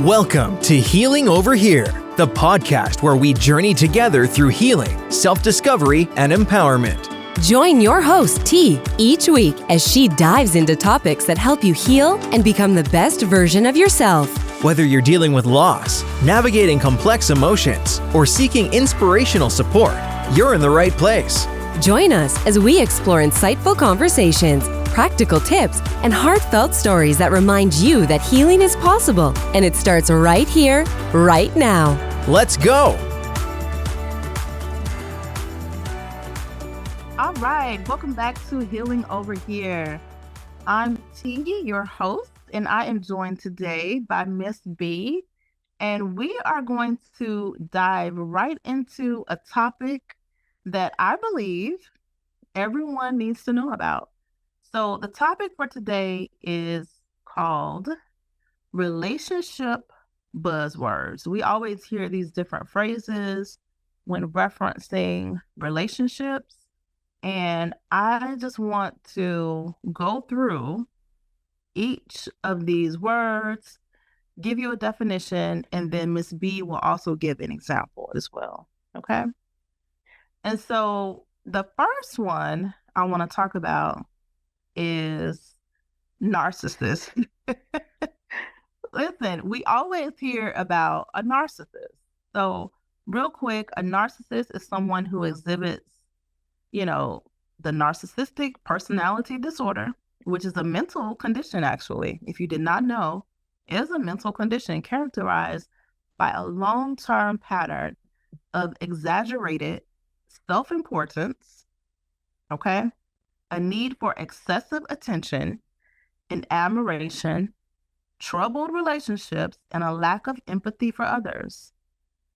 Welcome to Healing Over Here, the podcast where we journey together through healing, self-discovery, and empowerment. Join your host, T, each week as she dives into topics that help you heal and become the best version of yourself. Whether you're dealing with loss, navigating complex emotions, or seeking inspirational support, you're in the right place. Join us as we explore insightful conversations, practical tips, and heartfelt stories that remind you that healing is possible, and it starts right here, right now. Let's go! All right, welcome back to Healing Over Here. I'm T, your host, and I am joined today by Miss B, and we are going to dive right into a topic that I believe everyone needs to know about. So the topic for today is called relationship buzzwords. We always hear these different phrases when referencing relationships, and I just want to go through each of these words, give you a definition, and then Miss B will also give an example as well, okay? And so the first one I want to talk about is narcissist. Listen, we always hear about a narcissist. So real quick, a narcissist is someone who exhibits, the narcissistic personality disorder, which is a mental condition, actually. If you did not know, it is a mental condition characterized by a long-term pattern of exaggerated self-importance, okay? A need for excessive attention and admiration, troubled relationships, and a lack of empathy for others.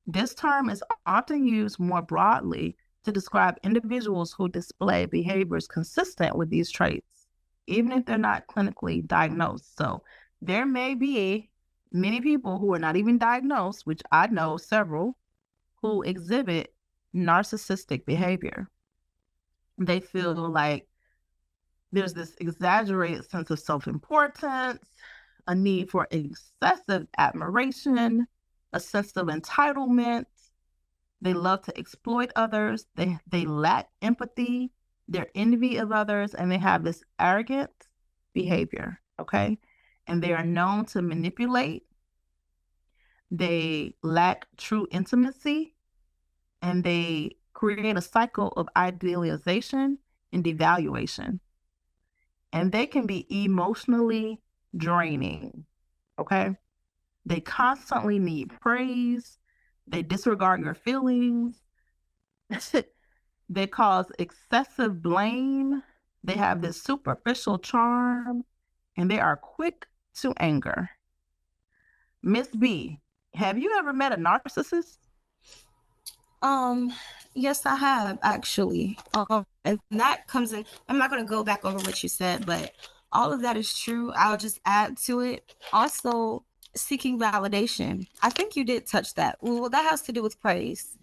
This term is often used more broadly to describe individuals who display behaviors consistent with these traits, even if they're not clinically diagnosed. So there may be many people who are not even diagnosed, which I know several, who exhibit narcissistic behavior. They feel like there's this exaggerated sense of self-importance, a need for excessive admiration, a sense of entitlement. They love to exploit others. They lack empathy. They're envy of others, and they have this arrogant behavior, okay? And they are known to manipulate. They lack true intimacy, and they create a cycle of idealization and devaluation. And they can be emotionally draining, okay? They constantly need praise. They disregard your feelings. They cause excessive blame. They have this superficial charm, and they are quick to anger. Miss B, have you ever met a narcissist? Yes, I have actually. And that comes in, I'm not going to go back over what you said, but all of that is true. I'll just add to it. Also, seeking validation. I think you did touch that. Well, that has to do with praise,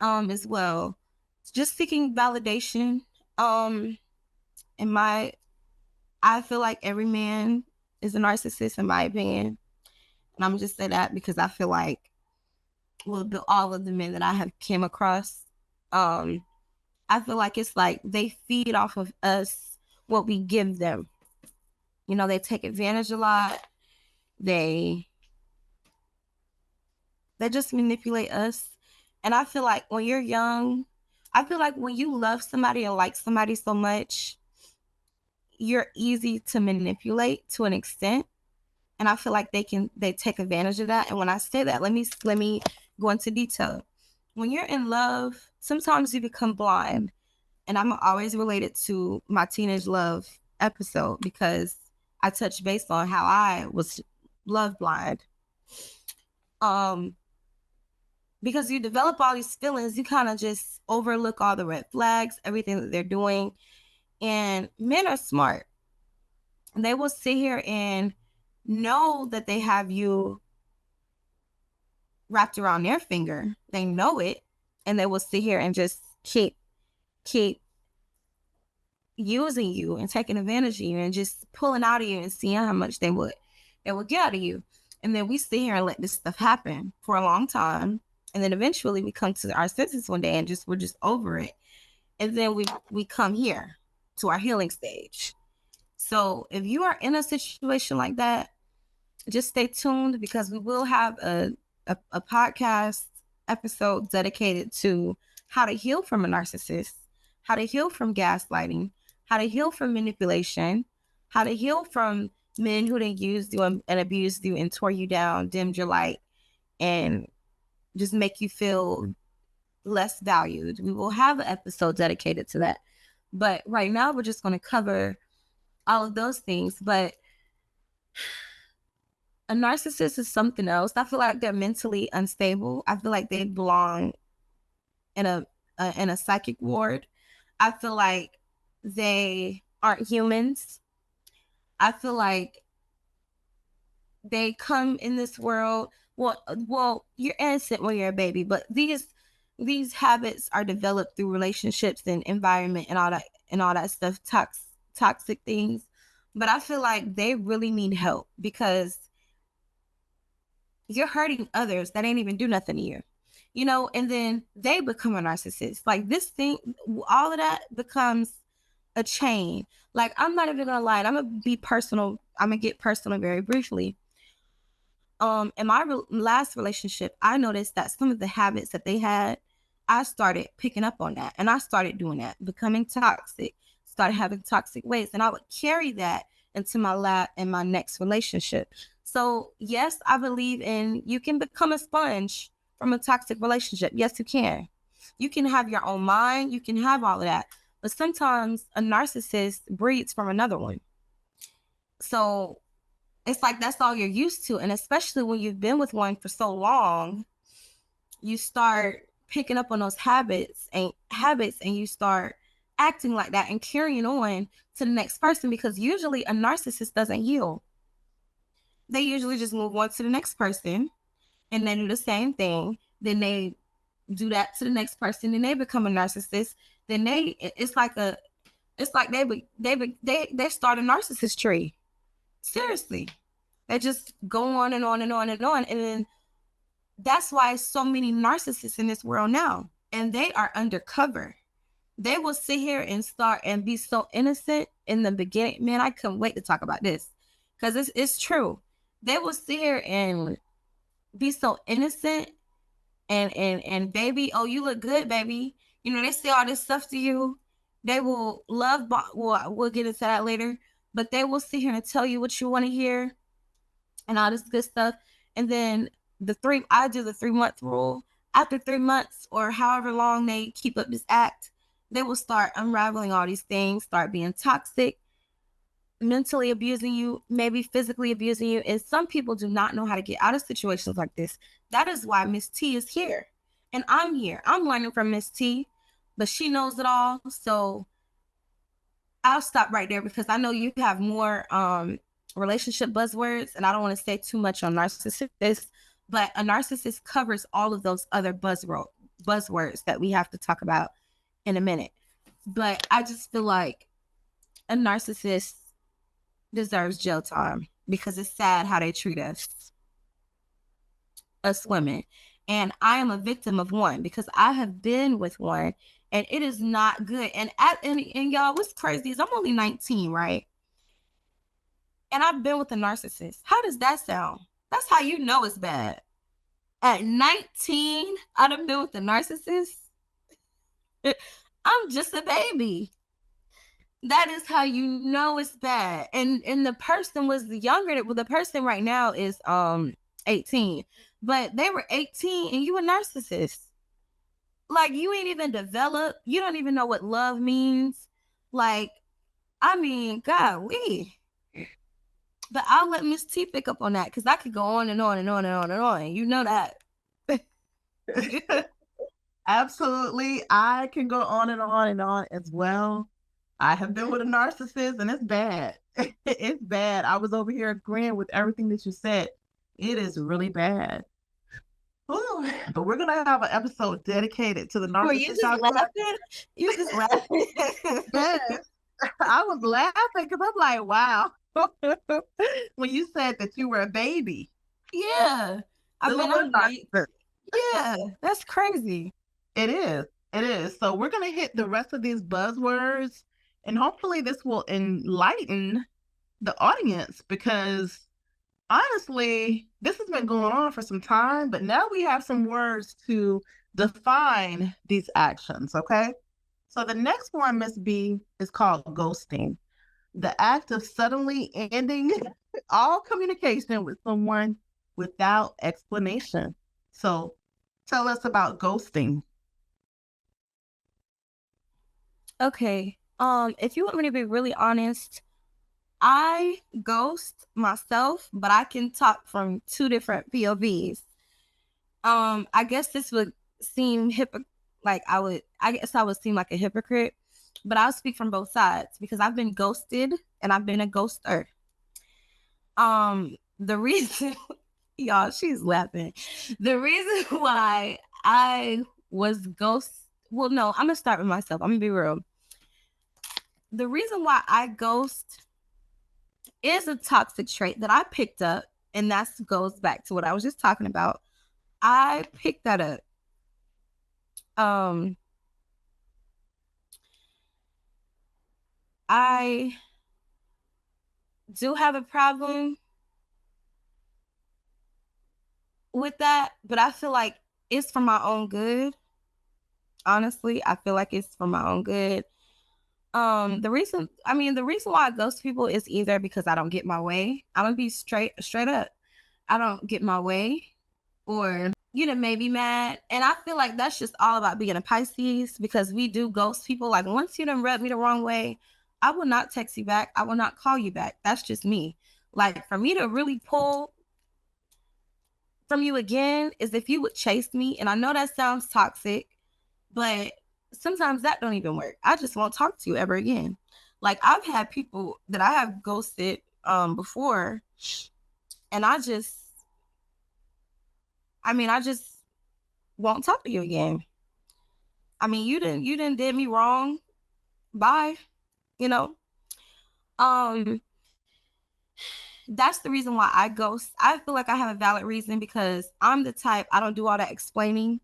as well. Just seeking validation. I feel like every man is a narcissist, in my opinion. And I'm just say that because I feel like, all of the men that I have came across, I feel like it's like they feed off of us, what we give them. They take advantage a lot. They just manipulate us. And I feel like when you're young, when you love somebody and like somebody so much, you're easy to manipulate to an extent. And I feel like they take advantage of that. And when I say that, let me go into detail. When you're in love, sometimes you become blind. And I'm always related to my teenage love episode because I touched base on how I was love blind. Because you develop all these feelings, you kind of just overlook all the red flags, everything that they're doing. And men are smart. And they will sit here and know that they have you wrapped around their finger. They know it, and they will sit here and just keep using you and taking advantage of you and just pulling out of you and seeing how much they would get out of you. And then we sit here and let this stuff happen for a long time. And then eventually we come to our senses one day and we're just over it. And then we come here to our healing stage. So if you are in a situation like that, just stay tuned, because we will have a podcast episode dedicated to how to heal from a narcissist, how to heal from gaslighting, how to heal from manipulation, how to heal from men who then used you and abused you and tore you down, dimmed your light, and just make you feel less valued. We will have an episode dedicated to that. But right now, we're just going to cover all of those things. But a narcissist is something else. I feel like they're mentally unstable. I feel like they belong in a psychic ward. I feel like they aren't humans. I feel like they come in this world. Well, you're innocent when you're a baby, but these habits are developed through relationships and environment and all that stuff, toxic things. But I feel like they really need help, because you're hurting others that ain't even do nothing to you, and then they become a narcissist. Like this thing, all of that becomes a chain. Like, I'm not even gonna lie, I'm gonna be personal. I'm gonna get personal very briefly. In my last relationship, I noticed that some of the habits that they had, I started picking up on that, and I started doing that, becoming toxic, started having toxic ways, and I would carry that into my next relationship. So yes, I believe you can become a sponge from a toxic relationship. Yes, you can. You can have your own mind. You can have all of that. But sometimes a narcissist breeds from another one. So it's like that's all you're used to. And especially when you've been with one for so long, you start picking up on those habits and you start acting like that and carrying on to the next person, because usually a narcissist doesn't heal. They usually just move on to the next person and they do the same thing. Then they do that to the next person and they become a narcissist. Then they start a narcissist tree. Seriously. They just go on and on and on and on. And then that's why so many narcissists in this world now, and they are undercover. They will sit here and start and be so innocent in the beginning. Man, I couldn't wait to talk about this, because it's true. They will sit here and be so innocent and baby, oh, you look good, baby. They say all this stuff to you. They will we'll get into that later, but they will sit here and tell you what you want to hear and all this good stuff. And then I do the 3-month rule. After 3 months or however long they keep up this act, they will start unraveling all these things, start being toxic, mentally abusing you, maybe physically abusing you. And some people do not know how to get out of situations like this. That is why Miss T is here. And I'm here. I'm learning from Miss T, but she knows it all. So I'll stop right there, because I know you have more relationship buzzwords, and I don't want to say too much on narcissists, but a narcissist covers all of those other buzzwords that we have to talk about in a minute. But I just feel like a narcissist deserves jail time, because it's sad how they treat us women. And I am a victim of one, because I have been with one, and it is not good. And y'all, what's crazy is I'm only 19, right? And I've been with a narcissist. How does that sound? That's how you know it's bad. At 19, I'd have been with a narcissist. I'm just a baby. That is how you know it's bad. And the person was younger. The person right now is 18. But they were 18 and you a narcissist. Like, you ain't even developed. You don't even know what love means. Like, I mean, golly. But I'll let Miss T pick up on that, because I could go on and on and on and on and on. You know that. Absolutely. I can go on and on and on as well. I have been with a narcissist, and it's bad. It's bad. I was over here agreeing with everything that you said. It is really bad. Ooh, but we're going to have an episode dedicated to the narcissist. Were you just laughing? You were just laughing. Yes. I was laughing because I'm like, wow. When you said that you were a baby, Yeah. I The mean, little I'm like, narcissist. yeah, that's crazy. It is. It is. So we're going to hit the rest of these buzzwords, and hopefully this will enlighten the audience, because honestly, this has been going on for some time, but now we have some words to define these actions, okay? So the next one, Miss B, is called ghosting. The act of suddenly ending all communication with someone without explanation. So tell us about ghosting. Okay. If you want me to be really honest, I ghost myself, but I can talk from two different POVs. I guess this would seem I guess I would seem like a hypocrite, but I'll speak from both sides because I've been ghosted and I've been a ghoster. The reason, y'all, she's laughing. The reason why I was well, no, I'm gonna start with myself. I'm gonna be real. The reason why I ghost is a toxic trait that I picked up, and that goes back to what I was just talking about. I picked that up. I do have a problem with that, but I feel like it's for my own good. Honestly, I feel like it's for my own good. The reason why I ghost people is either because I don't get my way. I'm gonna be straight up. I don't get my way, or you know, maybe mad. And I feel like that's just all about being a Pisces, because we do ghost people. Like, once you done rubbed me the wrong way, I will not text you back. I will not call you back. That's just me. Like, for me to really pull from you again is if you would chase me. And I know that sounds toxic, but sometimes that don't even work. I just won't talk to you ever again. Like, I've had people that I have ghosted before, and I just won't talk to you again. I mean, you didn't did me wrong. Bye. You know? That's the reason why I ghost. I feel like I have a valid reason, because I'm the type, I don't do all that explaining.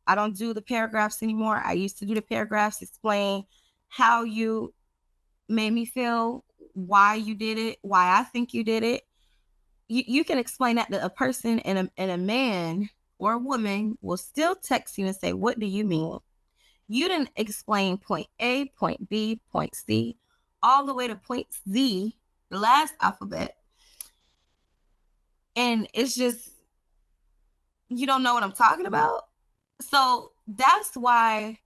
I don't do the paragraphs anymore. I used to do the paragraphs, explain how you made me feel, why you did it, why I think you did it. You can explain that to a person, and a man or a woman will still text you and say, what do you mean? You didn't explain point A, point B, point C, all the way to point Z, the last alphabet. And it's just, you don't know what I'm talking about. So that's why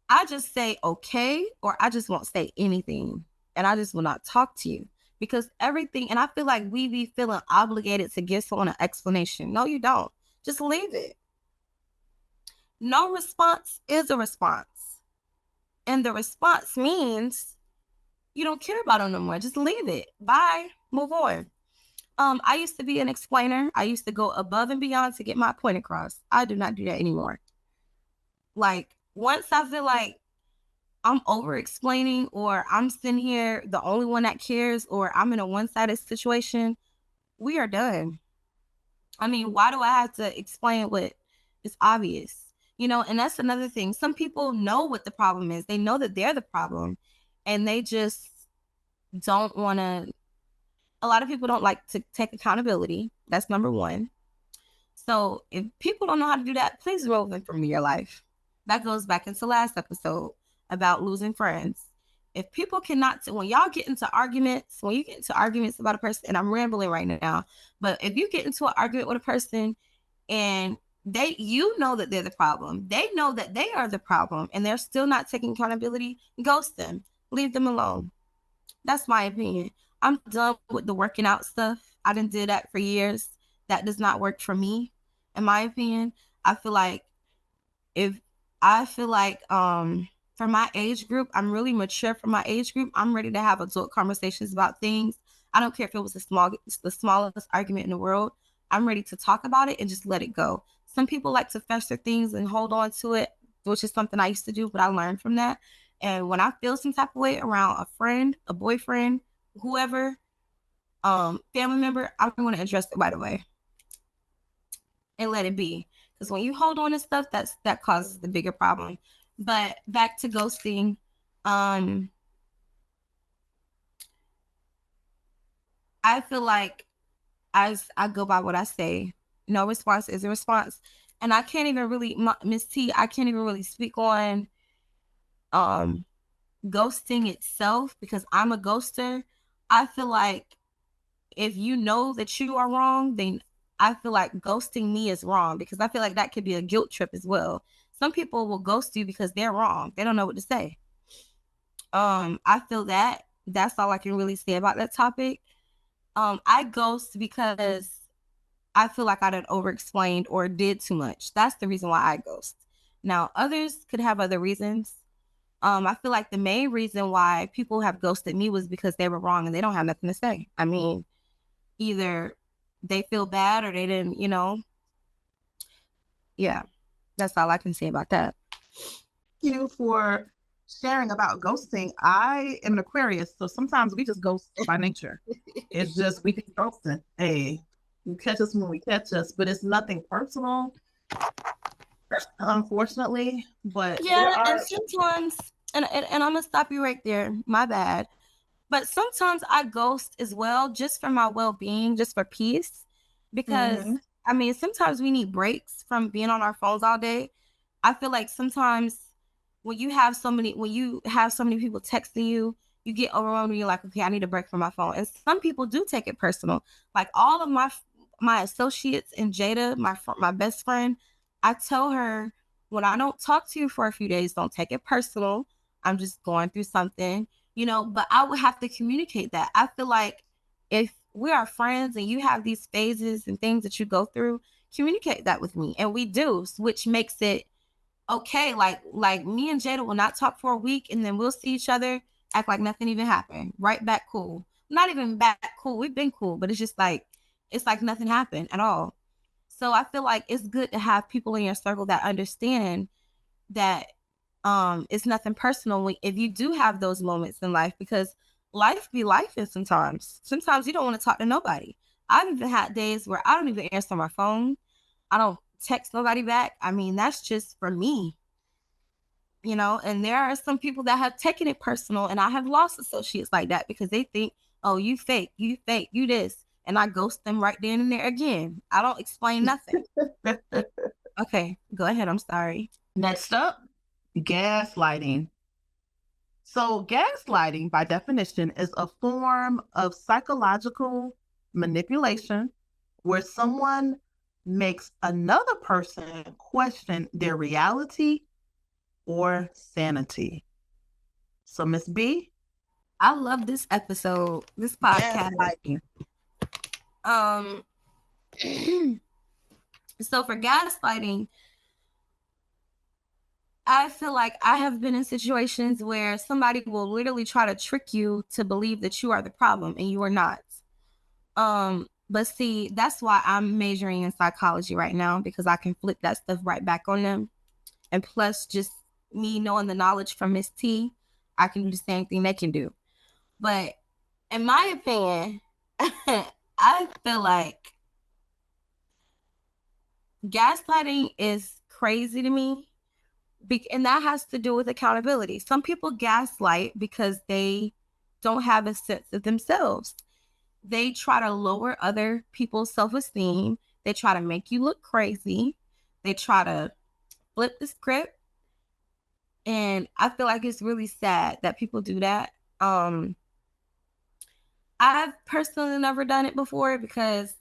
I just say okay, or I just won't say anything, and I just will not talk to you, because everything, and I feel like we be feeling obligated to give someone an explanation. No, you don't. Just leave it. No response is a response. And the response means you don't care about them no more. Just leave it. Bye. Move on. I used to be an explainer. I used to go above and beyond to get my point across. I do not do that anymore. Like, once I feel like I'm over explaining, or I'm sitting here the only one that cares, or I'm in a one-sided situation, we are done. I mean, why do I have to explain what is obvious? You know, and that's another thing. Some people know what the problem is. They know that they're the problem, and they just don't want to. A lot of people don't like to take accountability. That's number one. So if people don't know how to do that, please remove them from your life. That goes back into last episode about losing friends. If people cannot, when y'all get into arguments, when you get into arguments about a person, and I'm rambling right now, but if you get into an argument with a person and you know that they're the problem, they know that they are the problem, and they're still not taking accountability, ghost them, leave them alone. That's my opinion. I'm done with the working out stuff. I done did that for years. That does not work for me, in my opinion. I feel like for my age group, I'm really mature for my age group. I'm ready to have adult conversations about things. I don't care if it was the smallest argument in the world. I'm ready to talk about it and just let it go. Some people like to fester things and hold on to it, which is something I used to do, but I learned from that. And when I feel some type of way around a friend, a boyfriend, whoever, family member, I'm going to address it right away. and let it be. Because when you hold on to stuff, that causes the bigger problem. But back to ghosting. I feel like I go by what I say. No response is a response. And I can't even really, Miss T, I can't even really speak on ghosting itself because I'm a ghoster. I feel like if you know that you are wrong, then I feel like ghosting me is wrong because I feel like that could be a guilt trip as well. Some people will ghost you because they're wrong. They don't know what to say. I feel that that's all I can really say about that topic. I ghost because I feel like I done over-explained or did too much. That's the reason why I ghost. Now, others could have other reasons. I feel like the main reason why people have ghosted me was because they were wrong and they don't have nothing to say. I mean, either they feel bad or they didn't, yeah, that's all I can say about that. Thank you for sharing about ghosting. I am an Aquarius, so sometimes we just ghost by nature. It's just, we think ghosting. Hey, you catch us when we catch us, but it's nothing personal, unfortunately. But yeah, and sometimes, and I'm gonna stop you right there. My bad. But sometimes I ghost as well, just for my well-being, just for peace. Because I mean, sometimes we need breaks from being on our phones all day. I feel like sometimes when you have so many people texting you, you get overwhelmed and you're like, okay, I need a break from my phone. And some people do take it personal. Like all of my associates and Jada, my best friend, I tell her when I don't talk to you for a few days, don't take it personal. I'm just going through something, but I would have to communicate that. I feel like if we are friends and you have these phases and things that you go through, communicate that with me. And we do, which makes it okay. Like me and Jada will not talk for a week and then we'll see each other, act like nothing even happened. Right back cool. Not even back cool. We've been cool, but it's just like, it's like nothing happened at all. So I feel like it's good to have people in your circle that understand that it's nothing personal if you do have those moments in life, because life be life, and sometimes you don't want to talk to nobody. I've even had days where I don't even answer my phone. I don't text nobody back. I mean, that's just for me, and there are some people that have taken it personal, and I have lost associates like that because they think, oh, you fake, you this, and I ghost them right then and there again. I don't explain nothing. Okay, go ahead. I'm sorry. Next up, gaslighting. So gaslighting, by definition, is a form of psychological manipulation where someone makes another person question their reality or sanity. So, Miss B? I love this episode, this podcast. So for gaslighting, I feel like I have been in situations where somebody will literally try to trick you to believe that you are the problem and you are not. But see, that's why I'm majoring in psychology right now, because I can flip that stuff right back on them. And plus, just me knowing the knowledge from Miss T, I can do the same thing they can do. But in my opinion, I feel like gaslighting is crazy to me. And that has to do with accountability. Some people gaslight because they don't have a sense of themselves. They try to lower other people's self-esteem. They try to make you look crazy. They try to flip the script. And I feel like it's really sad that people do that. I've personally never done it before because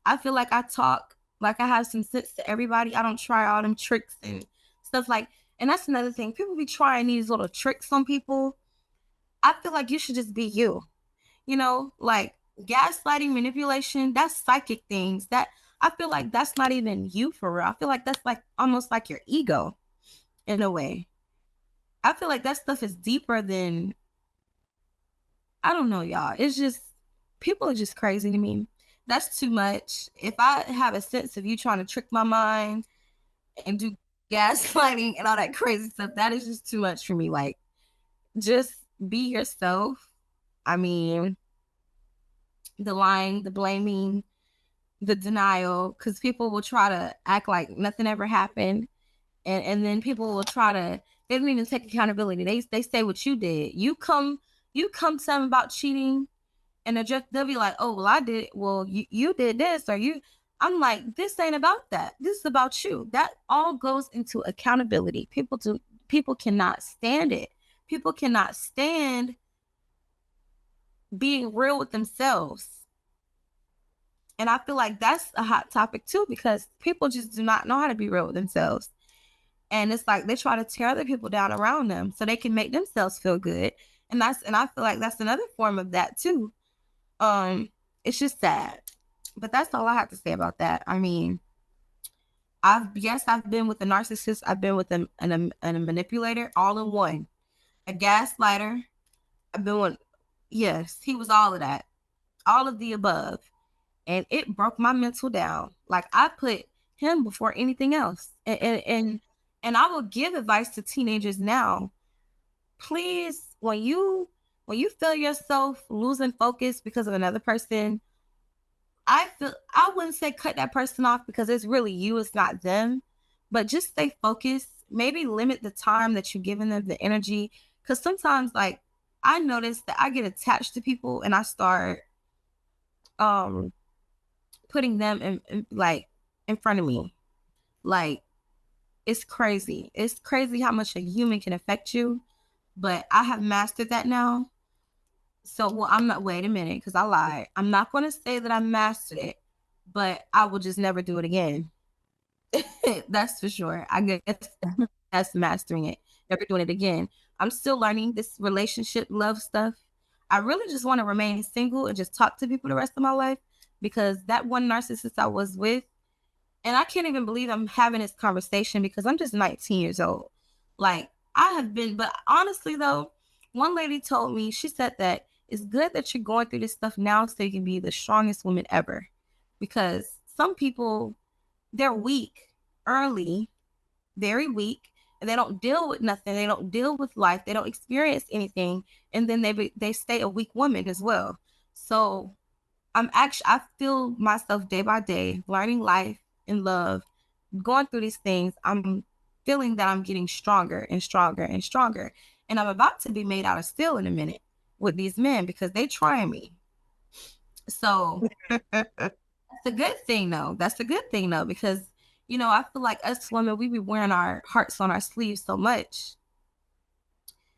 I feel like I talk like I have some sense to everybody. I don't try all them tricks and stuff like. And that's another thing. People be trying these little tricks on people. I feel like you should just be you. Like gaslighting, manipulation, that's psychic things. That I feel like that's not even you for real. I feel like that's like almost like your ego in a way. I feel like that stuff is deeper than, I don't know, y'all. It's just, people are just crazy to me. That's too much. If I have a sense of you trying to trick my mind and do gaslighting and all that crazy stuff, that is just too much for me. Like, just be yourself. I mean, the lying, the blaming, the denial, because people will try to act like nothing ever happened. And then people will try to, they don't even take accountability. They say what you did. You come to them about cheating, and they'll be like, oh, well, I did. Well, you did this, or you. I'm like, this ain't about that. This is about you. That all goes into accountability. People cannot stand it. People cannot stand being real with themselves. And I feel like that's a hot topic too, because people just do not know how to be real with themselves. And it's like they try to tear other people down around them so they can make themselves feel good. And I feel like that's another form of that too. It's just sad. But that's all I have to say about that. I mean, I've been with a narcissist. I've been with a manipulator, all in one. A gaslighter. I've been with, yes, he was all of that. All of the above. And it broke my mental down. Like, I put him before anything else. And I will give advice to teenagers now. Please, when you feel yourself losing focus because of another person, I wouldn't say cut that person off, because it's really you, it's not them. But just stay focused. Maybe limit the time that you're giving them, the energy. Because sometimes, like, I notice that I get attached to people and I start putting them in front of me. Like, it's crazy. It's crazy how much a human can affect you. But I have mastered that now. So, well, wait a minute, because I lied. I'm not going to say that I mastered it, but I will just never do it again. That's for sure. I guess that's mastering it. Never doing it again. I'm still learning this relationship love stuff. I really just want to remain single and just talk to people the rest of my life, because that one narcissist I was with, and I can't even believe I'm having this conversation because I'm just 19 years old. Like, I have been, but honestly though, one lady told me, she said that it's good that you're going through this stuff now so you can be the strongest woman ever. Because some people, they're weak early, very weak, and they don't deal with nothing. They don't deal with life. They don't experience anything. And then they stay a weak woman as well. So I feel myself day by day, learning life and love, going through these things. I'm feeling that I'm getting stronger and stronger and stronger. And I'm about to be made out of steel in a minute with these men, because they trying me. So that's a good thing though. That's a good thing though, because, you know, I feel like us women, we be wearing our hearts on our sleeves so much.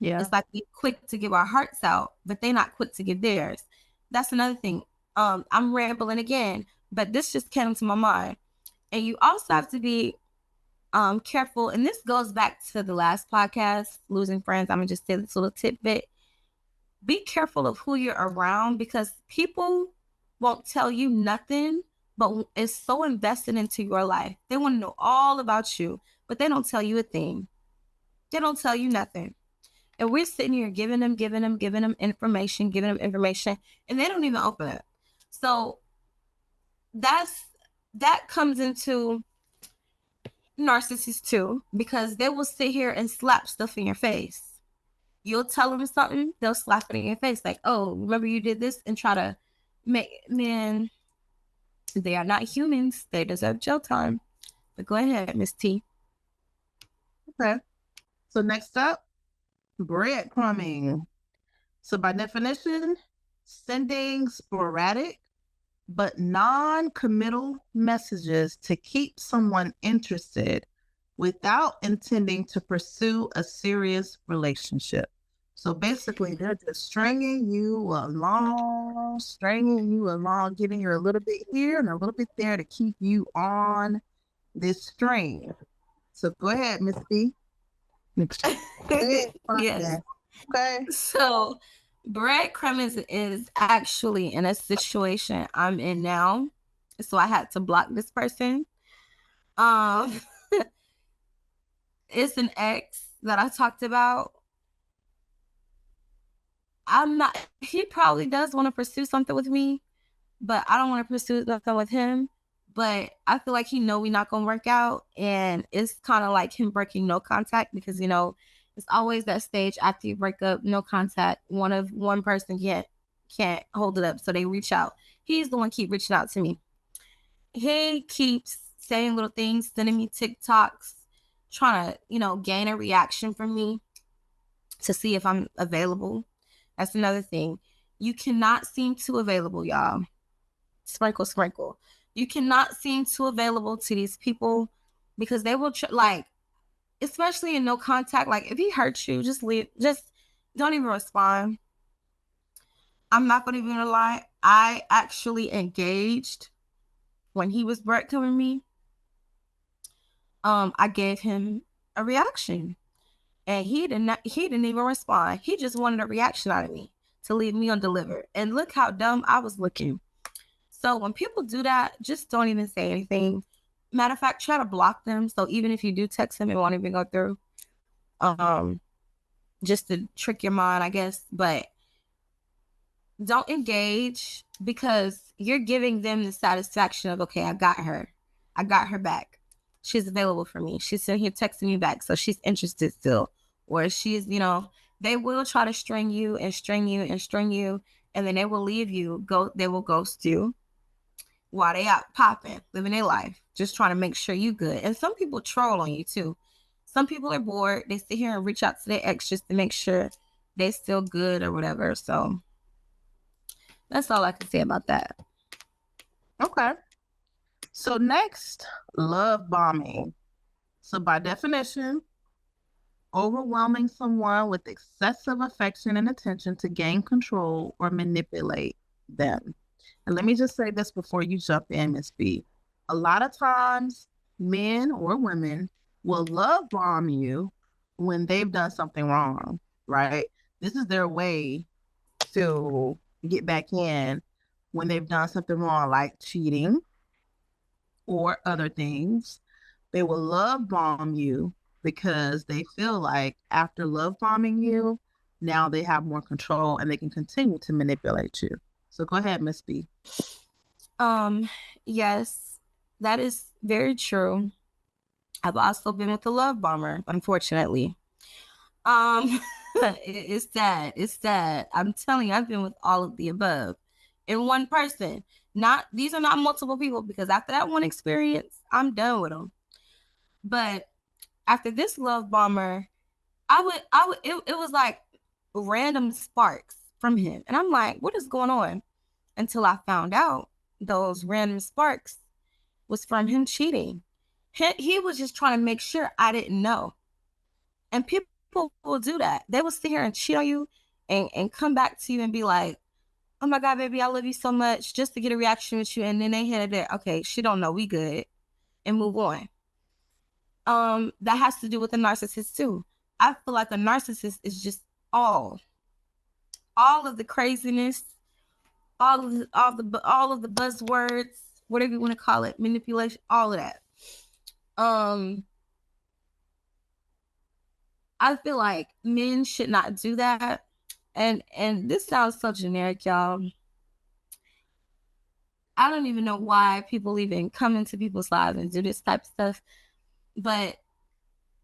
Yeah. It's like we quick to give our hearts out, but they not quick to give theirs. That's another thing. I'm rambling again, but this just came to my mind. And you also have to be careful. And this goes back to the last podcast, Losing Friends. I'm going to just say this little tidbit. Be careful of who you're around, because people won't tell you nothing, but it's so invested into your life. They want to know all about you, but they don't tell you a thing. They don't tell you nothing. And we're sitting here giving them information, and they don't even open it. So that comes into narcissists too, because they will sit here and slap stuff in your face. You'll tell them something, they'll slap it in your face, like, oh, remember you did this, and try to man, they are not humans. They deserve jail time. But go ahead, Miss T. Okay. So next up, breadcrumbing. So by definition, sending sporadic but non-committal messages to keep someone interested without intending to pursue a serious relationship. So basically, they're just stringing you along, giving you a little bit here and a little bit there to keep you on this string. So go ahead, Miss B. Yes. Okay. So breadcrumbing is actually in a situation I'm in now. So I had to block this person. It's an ex that I talked about. He probably does want to pursue something with me, but I don't want to pursue something with him. But I feel like he know we're not going to work out. And it's kind of like him breaking no contact, because, you know, it's always that stage after you break up, no contact. One person can't hold it up. So they reach out. He's the one keep reaching out to me. he keeps saying little things, sending me TikToks, trying to, gain a reaction from me to see if I'm available. That's another thing. You cannot seem too available, y'all. Sprinkle, sprinkle. You cannot seem too available to these people because they will, especially in no contact. Like, if he hurts you, just leave. Just don't even respond. I'm not going to even lie. I actually engaged when he was breadcrumbing me. I gave him a reaction, and he didn't even respond. He just wanted a reaction out of me to leave me undelivered. And look how dumb I was looking. So when people do that, just don't even say anything. Matter of fact, try to block them. So even if you do text them, it won't even go through. Just to trick your mind, I guess. But don't engage, because you're giving them the satisfaction of, okay, I got her back. She's available for me. She's sitting here texting me back, so she's interested still. Or she's, they will try to string you and string you and string you, and then they will leave you. They will ghost you while they out popping, living their life, just trying to make sure you good. And some people troll on you too. Some people are bored. They sit here and reach out to their ex just to make sure they still good or whatever. So that's all I can say about that. Okay. So next, love bombing. So by definition, overwhelming someone with excessive affection and attention to gain control or manipulate them. And let me just say this before you jump in, Miss B. A lot of times, men or women will love bomb you when they've done something wrong, right? This is their way to get back in when they've done something wrong, like cheating or other things. They will love bomb you because they feel like after love bombing you, now they have more control and they can continue to manipulate you. So go ahead, Miss B. Yes, that is very true. I've also been with a love bomber, unfortunately. It's sad. It's sad. I'm telling you, I've been with all of the above in one person. These are not multiple people, because after that one experience, I'm done with them. But after this love bomber, it was like random sparks from him. And I'm like, what is going on? Until I found out those random sparks was from him cheating. He was just trying to make sure I didn't know. And people will do that. They will sit here and cheat on you and come back to you and be like, oh my God, baby, I love you so much, just to get a reaction with you. And then they hit it, okay, she don't know, we good, and move on. That has to do with a narcissist too. I feel like a narcissist is just all of the craziness, all of the buzzwords, whatever you want to call it, manipulation, all of that. I feel like men should not do that. And this sounds so generic, y'all. I don't even know why people even come into people's lives and do this type of stuff. But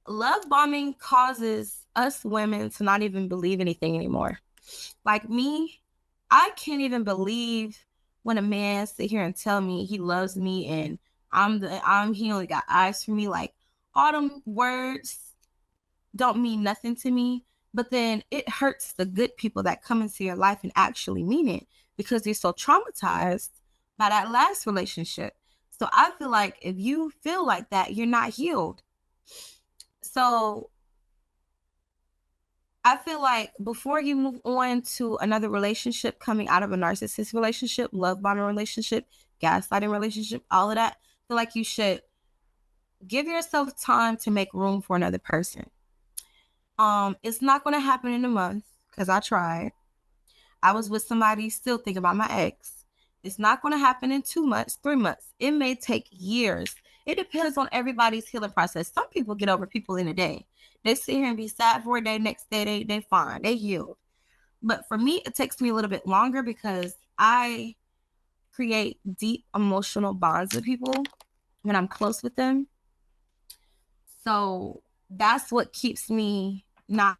love bombing causes us women to not even believe anything anymore. Like me, I can't even believe when a man sit here and tell me he loves me and he only got eyes for me. Like, all them words don't mean nothing to me. But then it hurts the good people that come into your life and actually mean it, because you're so traumatized by that last relationship. So I feel like if you feel like that, you're not healed. So I feel like before you move on to another relationship coming out of a narcissist relationship, love bombing relationship, gaslighting relationship, all of that, I feel like you should give yourself time to make room for another person. It's not going to happen in a month, because I tried. I was with somebody still thinking about my ex. It's not going to happen in 2 months, 3 months. It may take years. It depends on everybody's healing process. Some people get over people in a day. They sit here and be sad for a day. Next day, they fine. They healed. But for me, it takes me a little bit longer, because I create deep emotional bonds with people when I'm close with them. So that's what keeps me not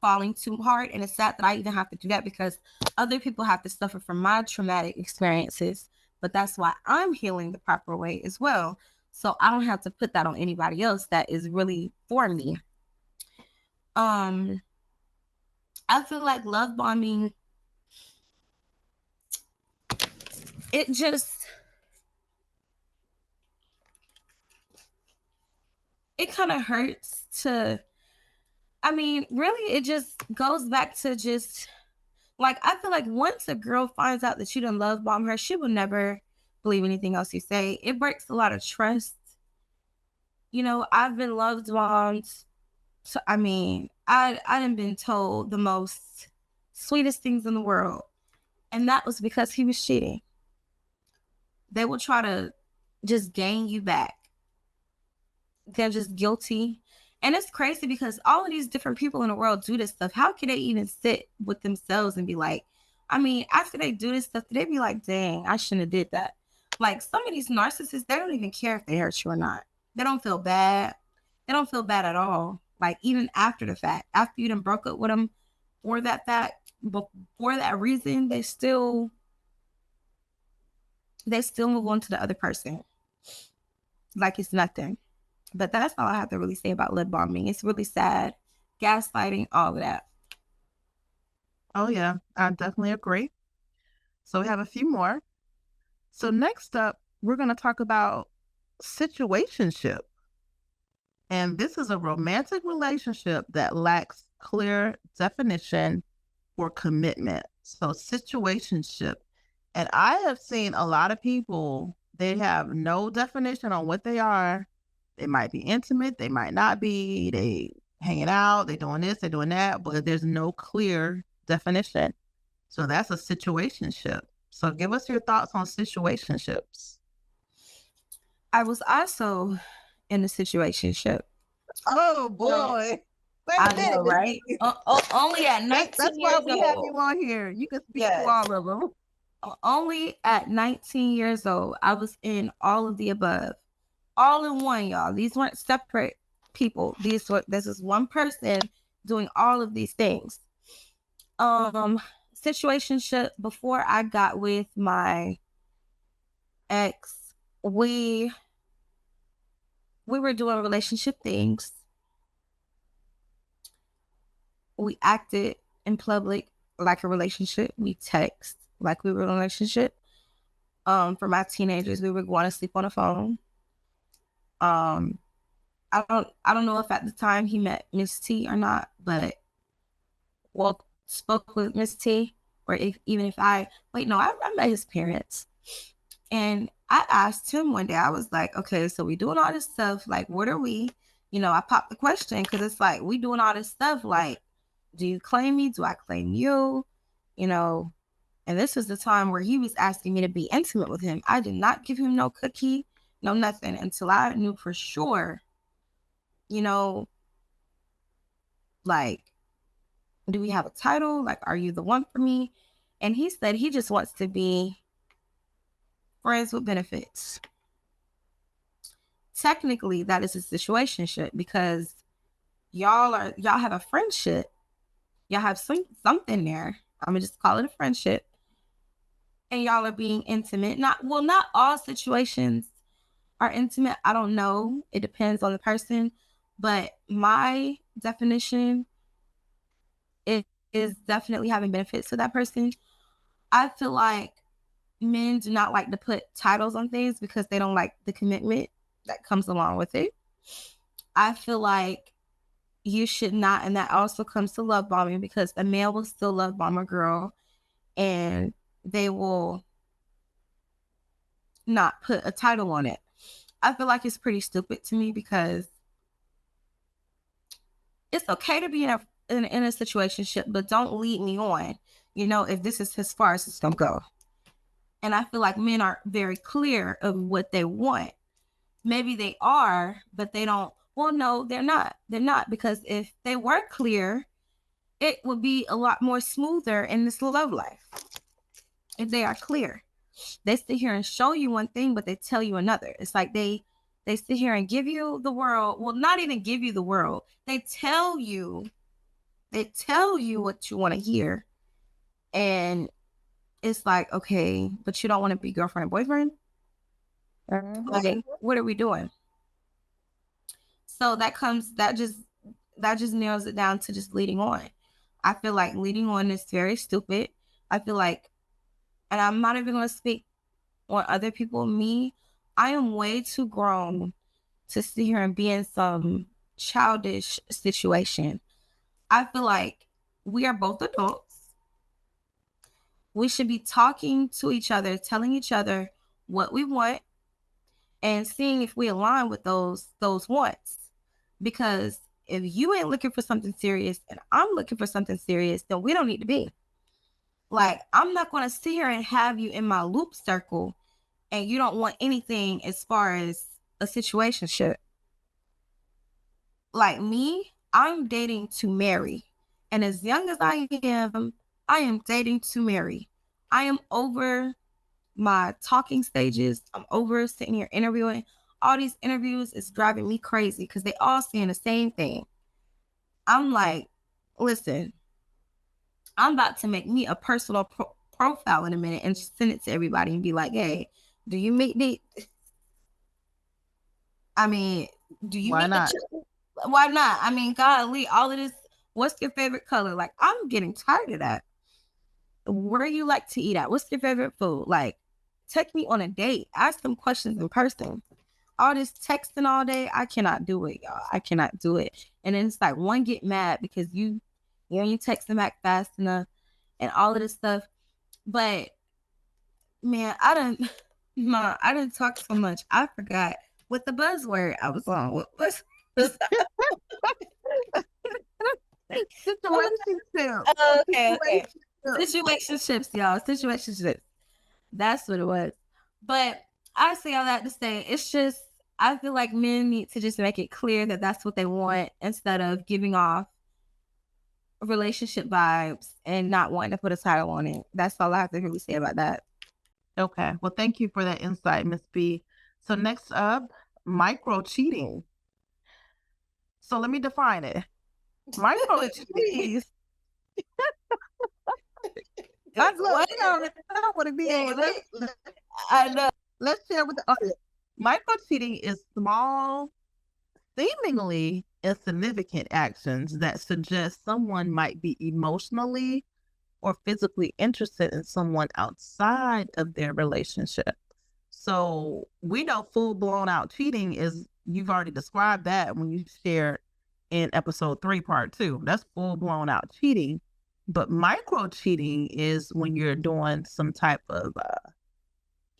falling too hard. And it's sad that I even have to do that, because other people have to suffer from my traumatic experiences but that's why I'm healing the proper way as well. So I don't have to put that on anybody else that is really for me. I feel like love bombing, it kind of hurts to, I mean, really, it just goes back to just, like, I feel like once a girl finds out that you done love bomb her, she will never believe anything else you say. It breaks a lot of trust. You know, I've been loved bombed. So, I mean, I done been told the most sweetest things in the world. And that was because he was cheating. They will try to just gain you back. They're just guilty. And it's crazy because all of these different people in the world do this stuff. How can they even sit with themselves and be like, I mean, after they do this stuff, they be like, dang, I shouldn't have did that. Like some of these narcissists, they don't even care if they hurt you or not. They don't feel bad. They don't feel bad at all. Like even after the fact, after you done broke up with them for that fact, but for that reason, they still move on to the other person. Like it's nothing. But that's all I have to really say about love bombing. It's really sad. Gaslighting, all of that. Oh, yeah, I definitely agree. So we have a few more. So next up, we're going to talk about situationship. And this is a romantic relationship that lacks clear definition or commitment. So situationship. And I have seen a lot of people, they have no definition on what they are. They might be intimate, they might not be, they hanging out, they doing this, they doing that, but there's no clear definition. So that's a situationship. So give us your thoughts on situationships. I was also in a situationship. Oh boy. I know, right? Only at 19 That's years why we old. have you on here. You can speak to all of them. Only at 19 years old, I was in all of the above. All in one, y'all. These weren't separate people. This is one person doing all of these things. Situationship, before I got with my ex, we were doing relationship things. We acted in public like a relationship. We text like we were in a relationship. For my teenagers, we were going to sleep on the phone. I don't know if at the time he met Miss T or not, but spoke with Miss T, or I met his parents. And I asked him one day, I was like, okay, so we doing all this stuff, like what are we? You know, I popped the question because it's like we doing all this stuff, like, do you claim me? Do I claim you? You know, and this was the time where he was asking me to be intimate with him. I did not give him no cookie. No, nothing until I knew for sure, you know, like, do we have a title? Like, are you the one for me? And he said he just wants to be friends with benefits. Technically, that is a situationship because y'all have a friendship. Y'all have something there. I'm gonna just call it a friendship. And y'all are being intimate. Not all situations are intimate. I don't know. It depends on the person. But my definition is definitely having benefits to that person. I feel like men do not like to put titles on things because they don't like the commitment that comes along with it. I feel like you should not, and that also comes to love bombing, because a male will still love bomb a girl and they will not put a title on it. I feel like it's pretty stupid to me because it's okay to be in a situationship, but don't lead me on, you know, if this is as far as it's gonna go. And I feel like men are very clear of what they want. Maybe they are, but they don't. Well, no, they're not. They're not, because if they were clear, it would be a lot more smoother in this love life. If they are clear, they sit here and show you one thing, but they tell you another. It's like they sit here and give you the world. Well, not even give you the world. They tell you what you want to hear. And it's like, okay, but you don't want to be girlfriend and boyfriend? Like, what are we doing? So that just narrows it down to just leading on. I feel like leading on is very stupid. I feel like, and I'm not even going to speak on other people, me, I am way too grown to sit here and be in some childish situation. I feel like we are both adults. We should be talking to each other, telling each other what we want, and seeing if we align with those wants. Because if you ain't looking for something serious and I'm looking for something serious, then we don't need to be. Like, I'm not going to sit here and have you in my loop circle and you don't want anything as far as a situationship. Like me, I'm dating to marry. And as young as I am dating to marry. I am over my talking stages. I'm over sitting here interviewing. All these interviews is driving me crazy because they all saying the same thing. I'm like, listen, I'm about to make me a personal profile in a minute and just send it to everybody and be like, hey, do you meet the... I mean, do you Why meet not? Why not? I mean, golly, all of this, what's your favorite color? Like, I'm getting tired of that. Where you like to eat at? What's your favorite food? Like, take me on a date. Ask them questions in person. All this texting all day, I cannot do it, y'all. I cannot do it. And then it's like one get mad because you texting back fast enough and all of this stuff. But man, I didn't talk so much. I forgot what the buzzword I was on. What was Situationship. okay. Situationships, y'all. Situationships. That's what it was. But I say all that to say, it's just, I feel like men need to just make it clear that that's what they want instead of giving off relationship vibes and not wanting to put a title on it. That's all I have to really say about that. Okay. Well, thank you for that insight, Miss B. So next up, micro cheating. So let me define it. Micro cheating. I want to be. I know. Let's share with the audience. Micro cheating is small, seemingly insignificant actions that suggest someone might be emotionally or physically interested in someone outside of their relationship. So we know full blown out cheating is, you've already described that when you shared in episode 3, part 2. That's full blown out cheating. But micro cheating is when you're doing some type of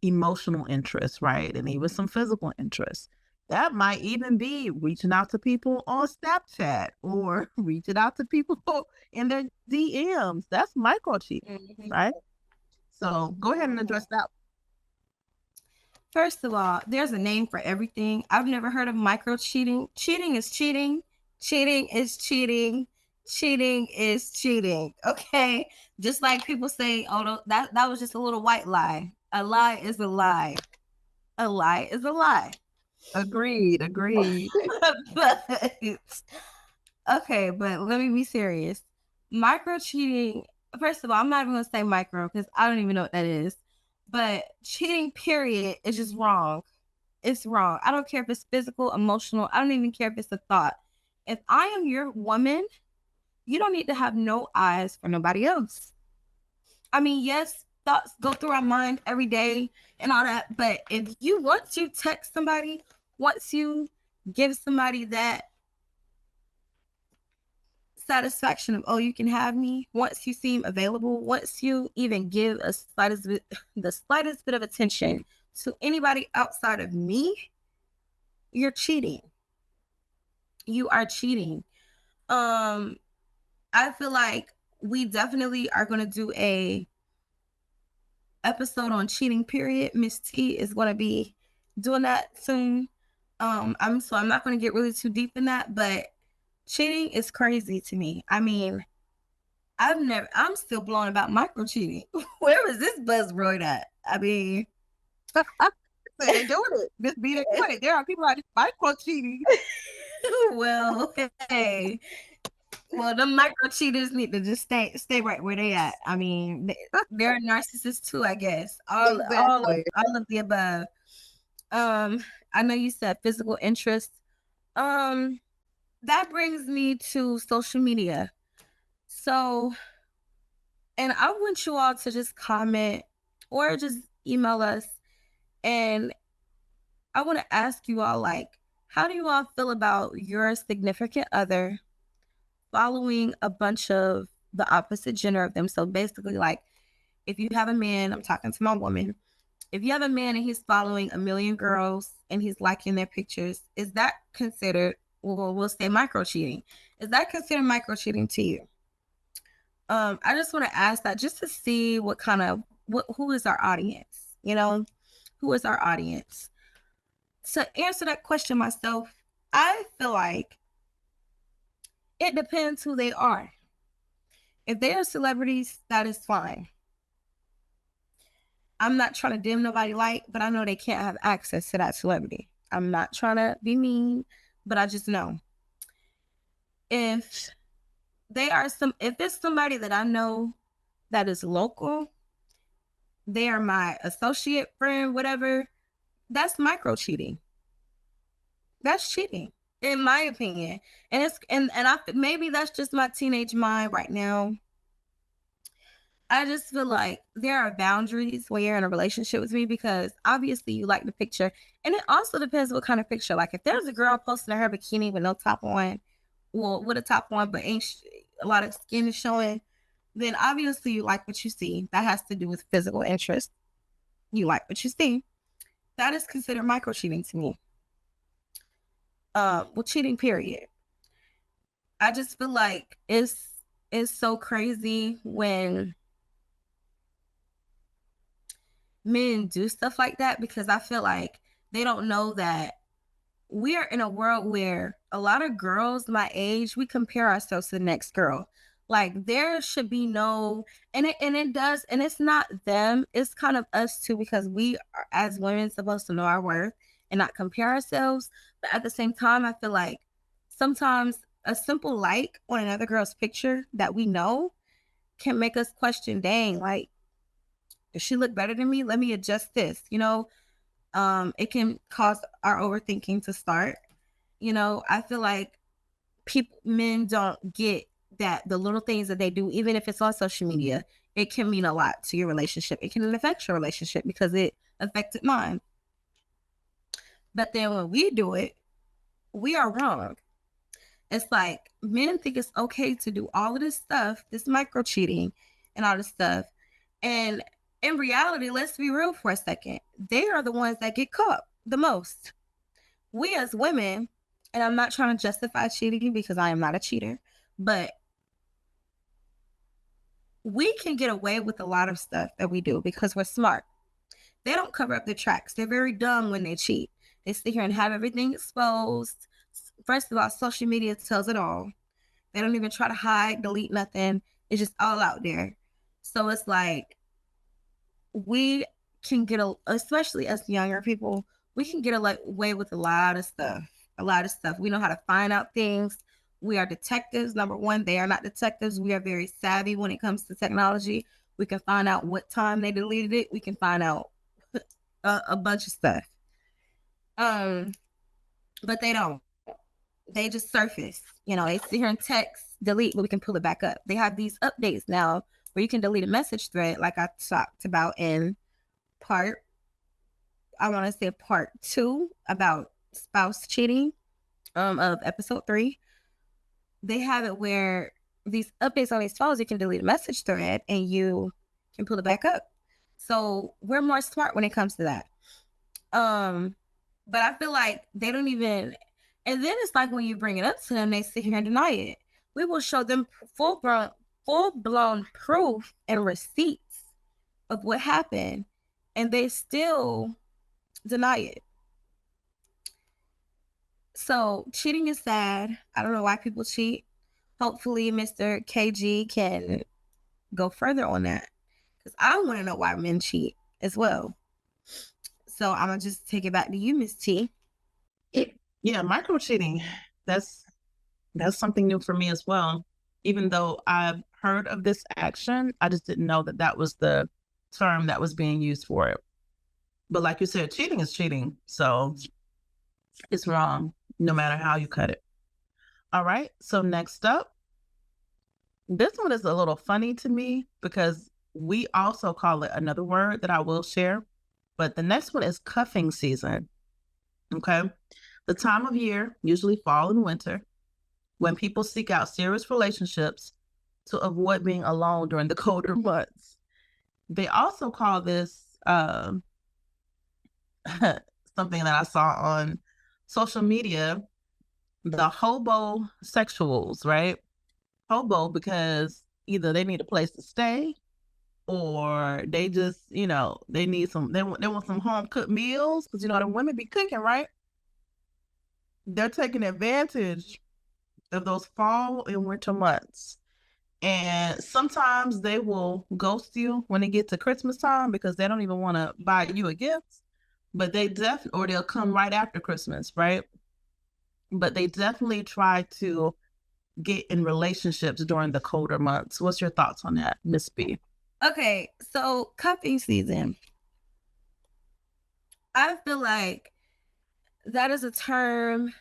emotional interest, right? And even some physical interest. That might even be reaching out to people on Snapchat or reaching out to people in their DMs. That's micro cheating, right? So go ahead and address that. First of all, there's a name for everything. I've never heard of micro cheating. Cheating is cheating. Cheating is cheating. Cheating is cheating. Okay. Just like people say, oh, that was just a little white lie. A lie is a lie. A lie is a lie. Agreed. But, okay, but let me be serious. Micro cheating, first of all, I'm not even going to say micro because I don't even know what that is. But cheating, period, is just wrong. It's wrong. I don't care if it's physical, emotional. I don't even care if it's a thought. If I am your woman, you don't need to have no eyes for nobody else. I mean, yes, thoughts go through our mind every day and all that. But if you want to text somebody, once you give somebody that satisfaction of, oh, you can have me, once you seem available, once you even give the slightest bit of attention to anybody outside of me, you're cheating. You are cheating. I feel like we definitely are going to do a episode on cheating, period. Miss T is going to be doing that soon. I'm not going to get really too deep in that, but cheating is crazy to me. I mean, I'm still blown about micro cheating. Where is this buzzword at? I mean, They're doing it. Just be there. There are people like micro cheating. well, hey, Well, the micro cheaters need to just stay right where they at. I mean, they're narcissists too, I guess. All of the above. I know you said physical interest. That brings me to social media. So, and I want you all to just comment or just email us. And I want to ask you all, like, how do you all feel about your significant other following a bunch of the opposite gender of them? So basically, like, if you have a man, I'm talking to my woman, if you have a man and he's following a million girls and he's liking their pictures, is that considered, well, we'll say micro cheating? Is that considered micro cheating to you? I just want to ask that just to see what kind of, who is our audience? You know, who is our audience? To answer that question myself, I feel like it depends who they are. If they are celebrities, that is fine. I'm not trying to dim nobody light, but I know they can't have access to that celebrity. I'm not trying to be mean, but I just know. If it's somebody that I know that is local, they are my associate friend, whatever, that's micro cheating. That's cheating, in my opinion. And maybe that's just my teenage mind right now. I just feel like there are boundaries when you're in a relationship with me, because obviously you like the picture. And it also depends what kind of picture. Like, if there's a girl posting her bikini with no top on, well, with a top on, but ain't a lot of skin is showing, then obviously you like what you see. That has to do with physical interest. You like what you see. That is considered micro cheating to me. Well, cheating, period. I just feel like it's so crazy when men do stuff like that, because I feel like they don't know that we are in a world where a lot of girls my age, we compare ourselves to the next girl. Like, there should be no, and it does, and it's not them, it's kind of us too, because we are, as women, supposed to know our worth and not compare ourselves. But at the same time, I feel like sometimes a simple like on another girl's picture that we know can make us question, dang, like, does she look better than me? Let me adjust this. You know, it can cause our overthinking to start. You know, I feel like men don't get that the little things that they do, even if it's on social media, it can mean a lot to your relationship. It can affect your relationship because it affected mine. But then when we do it, we are wrong. It's like men think it's okay to do all of this stuff, this micro cheating and all this stuff. And in reality, let's be real for a second. They are the ones that get caught the most. We as women, and I'm not trying to justify cheating because I am not a cheater, but we can get away with a lot of stuff that we do because we're smart. They don't cover up their tracks. They're very dumb when they cheat. They sit here and have everything exposed. First of all, social media tells it all. They don't even try to hide, delete nothing. It's just all out there. So it's like, we can get, especially us younger people, we can get away with a lot of stuff. We know how to find out things. We are detectives. Number one, they are not detectives. We are very savvy when it comes to technology. We can find out what time they deleted it. We can find out a bunch of stuff. But they don't. They just surface. You know, they sit here and text, delete, but we can pull it back up. They have these updates now where you can delete a message thread, like I talked about in part 2 about spouse cheating of episode 3. They have it where these updates on these phones, you can delete a message thread and you can pull it back up. So we're more smart when it comes to that. But I feel like they don't even, and then it's like when you bring it up to them, they sit here and deny it. We will show them full-blown proof and receipts of what happened, and they still deny it. So cheating is sad. I don't know why people cheat. Hopefully Mr. KG can go further on that, because I want to know why men cheat as well. So I'm going to just take it back to you, Miss T. Yeah, micro cheating. That's something new for me as well. Even though I've heard of this action, I just didn't know that that was the term that was being used for it. But like you said, cheating is cheating. So it's wrong, no matter how you cut it. All right. So next up, this one is a little funny to me because we also call it another word that I will share. But the next one is cuffing season. Okay. The time of year, usually fall and winter, when people seek out serious relationships to avoid being alone during the colder months. They also call this something that I saw on social media, the hobo sexuals, right? Hobo because either they need a place to stay or they just, they need they want some home cooked meals because, the women be cooking, right? They're taking advantage of those fall and winter months. And sometimes they will ghost you when it gets to Christmas time because they don't even want to buy you a gift, but or they'll come right after Christmas, right? But they definitely try to get in relationships during the colder months. What's your thoughts on that, Miss B? Okay, so cuffing season. I feel like that is a term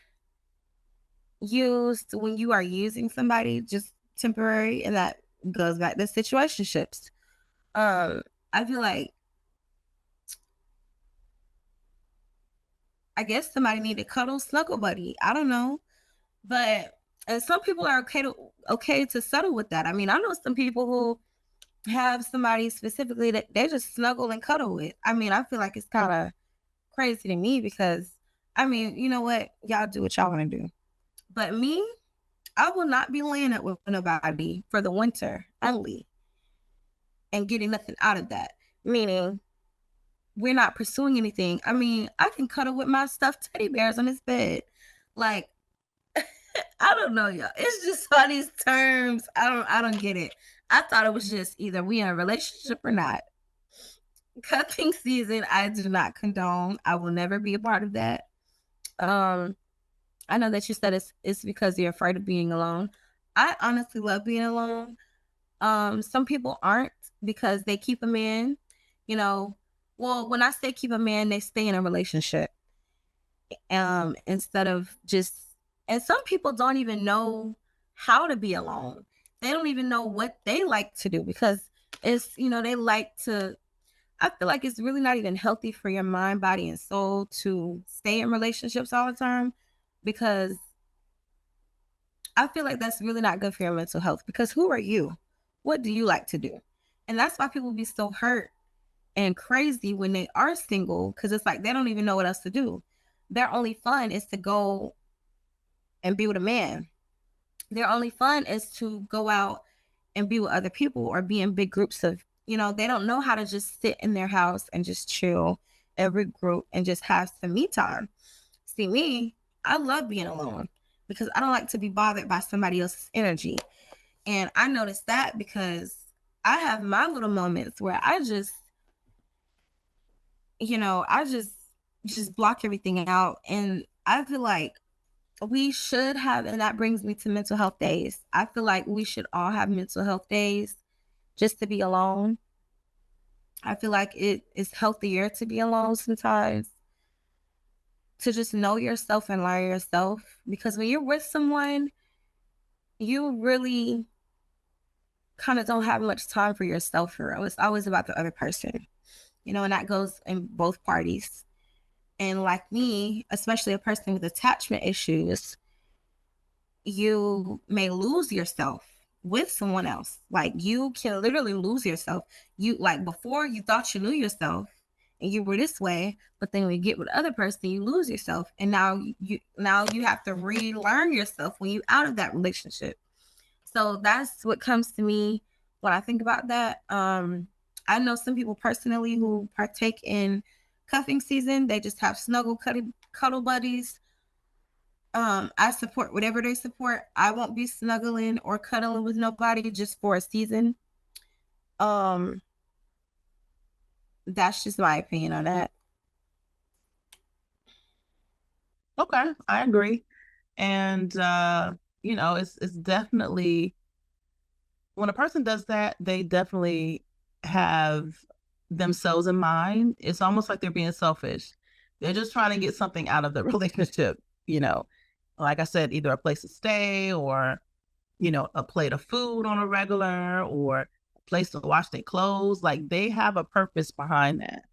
used when you are using somebody just temporary, and that goes back to situationships. I feel like I guess somebody need a cuddle snuggle buddy. I don't know, but and some people are okay to settle with that. I mean, I know some people who have somebody specifically that they just snuggle and cuddle with. I mean, I feel like it's kind of crazy to me because, I mean, you know what? Y'all do what y'all want to do. But me, I will not be laying up with nobody for the winter only and getting nothing out of that. Meaning, we're not pursuing anything. I mean, I can cuddle with my stuffed teddy bears on his bed. Like, I don't know, y'all. It's just all these terms. I don't get it. I thought it was just either we in a relationship or not. Cuffing season, I do not condone. I will never be a part of that. I know that you said it's because you're afraid of being alone. I honestly love being alone. Some people aren't because they keep a man, well, when I say keep a man, they stay in a relationship. Instead of just, and some people don't even know how to be alone. They don't even know what they like to do because it's, they like to, I feel like it's really not even healthy for your mind, body, and soul to stay in relationships all the time because I feel like that's really not good for your mental health because who are you? What do you like to do? And that's why people be so hurt and crazy when they are single because it's like they don't even know what else to do. Their only fun is to go and be with a man. Their only fun is to go out and be with other people or be in big groups of, they don't know how to just sit in their house and just chill every group and just have some me time. See, me, I love being alone because I don't like to be bothered by somebody else's energy. And I noticed that because I have my little moments where I just, I just block everything out. And I feel like we should have, and that brings me to mental health days. I feel like we should all have mental health days just to be alone. I feel like it is healthier to be alone sometimes, to just know yourself and learn yourself. Because when you're with someone, you really kind of don't have much time for yourself for real. It's always about the other person, and that goes in both parties. And like me, especially a person with attachment issues, you may lose yourself with someone else. Like you can literally lose yourself. You like before you thought you knew yourself and you were this way, but then when you get with the other person, you lose yourself. And now you have to relearn yourself when you're out of that relationship. So that's what comes to me when I think about that. I know some people personally who partake in cuffing season. They just have snuggle cuddle buddies. I support whatever they support. I won't be snuggling or cuddling with nobody just for a season. That's just my opinion on that. Okay, I agree. And it's definitely when a person does that, they definitely have themselves in mind. It's almost like they're being selfish. They're just trying to get something out of the relationship, you know. Like I said, either a place to stay or, you know, a plate of food on a regular or a place to wash their clothes. Like they have a purpose behind that,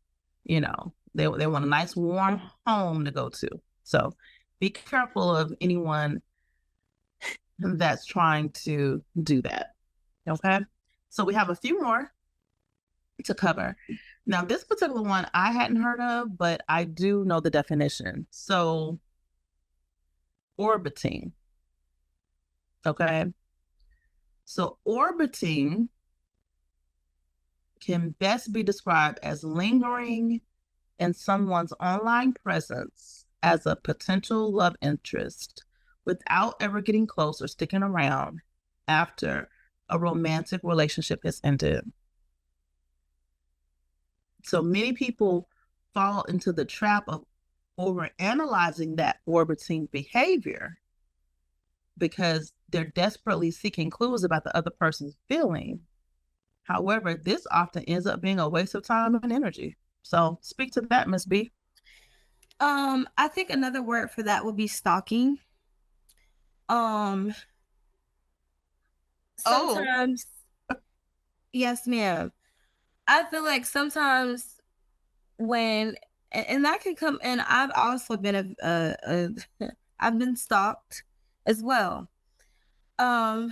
you know. They want a nice warm home to go to. So be careful of anyone that's trying to do that. Okay. So we have a few more to cover. Now, this particular one I hadn't heard of, but I do know the definition. So, orbiting. Okay. So, orbiting can best be described as lingering in someone's online presence as a potential love interest without ever getting close or sticking around after a romantic relationship has ended. So many people fall into the trap of overanalyzing that orbiting behavior because they're desperately seeking clues about the other person's feeling. However, this often ends up being a waste of time and energy. So speak to that, Miss B. I think another word for that would be stalking. Sometimes, yes, ma'am. I feel like sometimes when, and that can come, and I've also been I've been stalked as well. When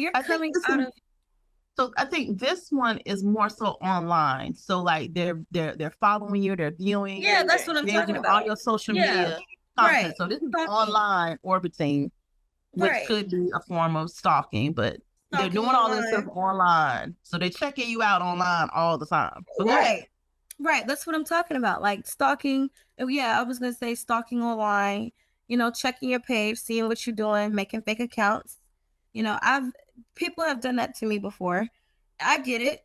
you're coming out of, so I think this one is more so online. So like they're following you, they're viewing. Yeah, that's what I'm talking about. All your social media content. Right. So this is online orbiting, which could be a form of stalking, but they're doing all this stuff online. So they're checking you out online all the time. Right. Right. That's what I'm talking about. Like stalking. Yeah, I was gonna say stalking online, you know, checking your page, seeing what you're doing, making fake accounts. You know, people have done that to me before. I get it.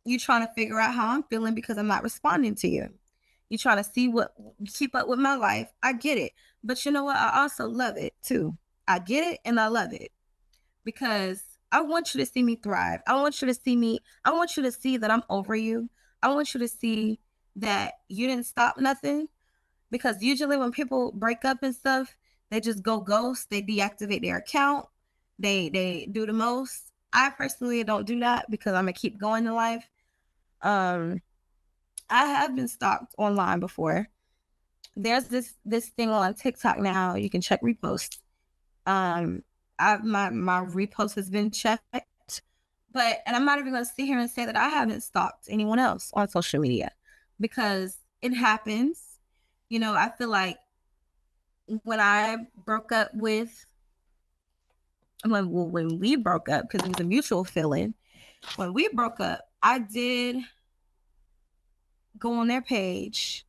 You trying to figure out how I'm feeling because I'm not responding to you. You trying to keep up with my life. I get it. But you know what? I also love it too. I get it and I love it because I want you to see me thrive. I want you to see that I'm over you. I want you to see that you didn't stop nothing, because usually when people break up and stuff, they just go ghost. They deactivate their account. They do the most. I personally don't do that because I'm gonna keep going in life. I have been stalked online before. There's this thing on TikTok now. You can check reposts. My repost has been checked, and I'm not even gonna sit here and say that I haven't stalked anyone else on social media because it happens. You know, I feel like when we broke up, because it was a mutual feeling. When we broke up, I did go on their page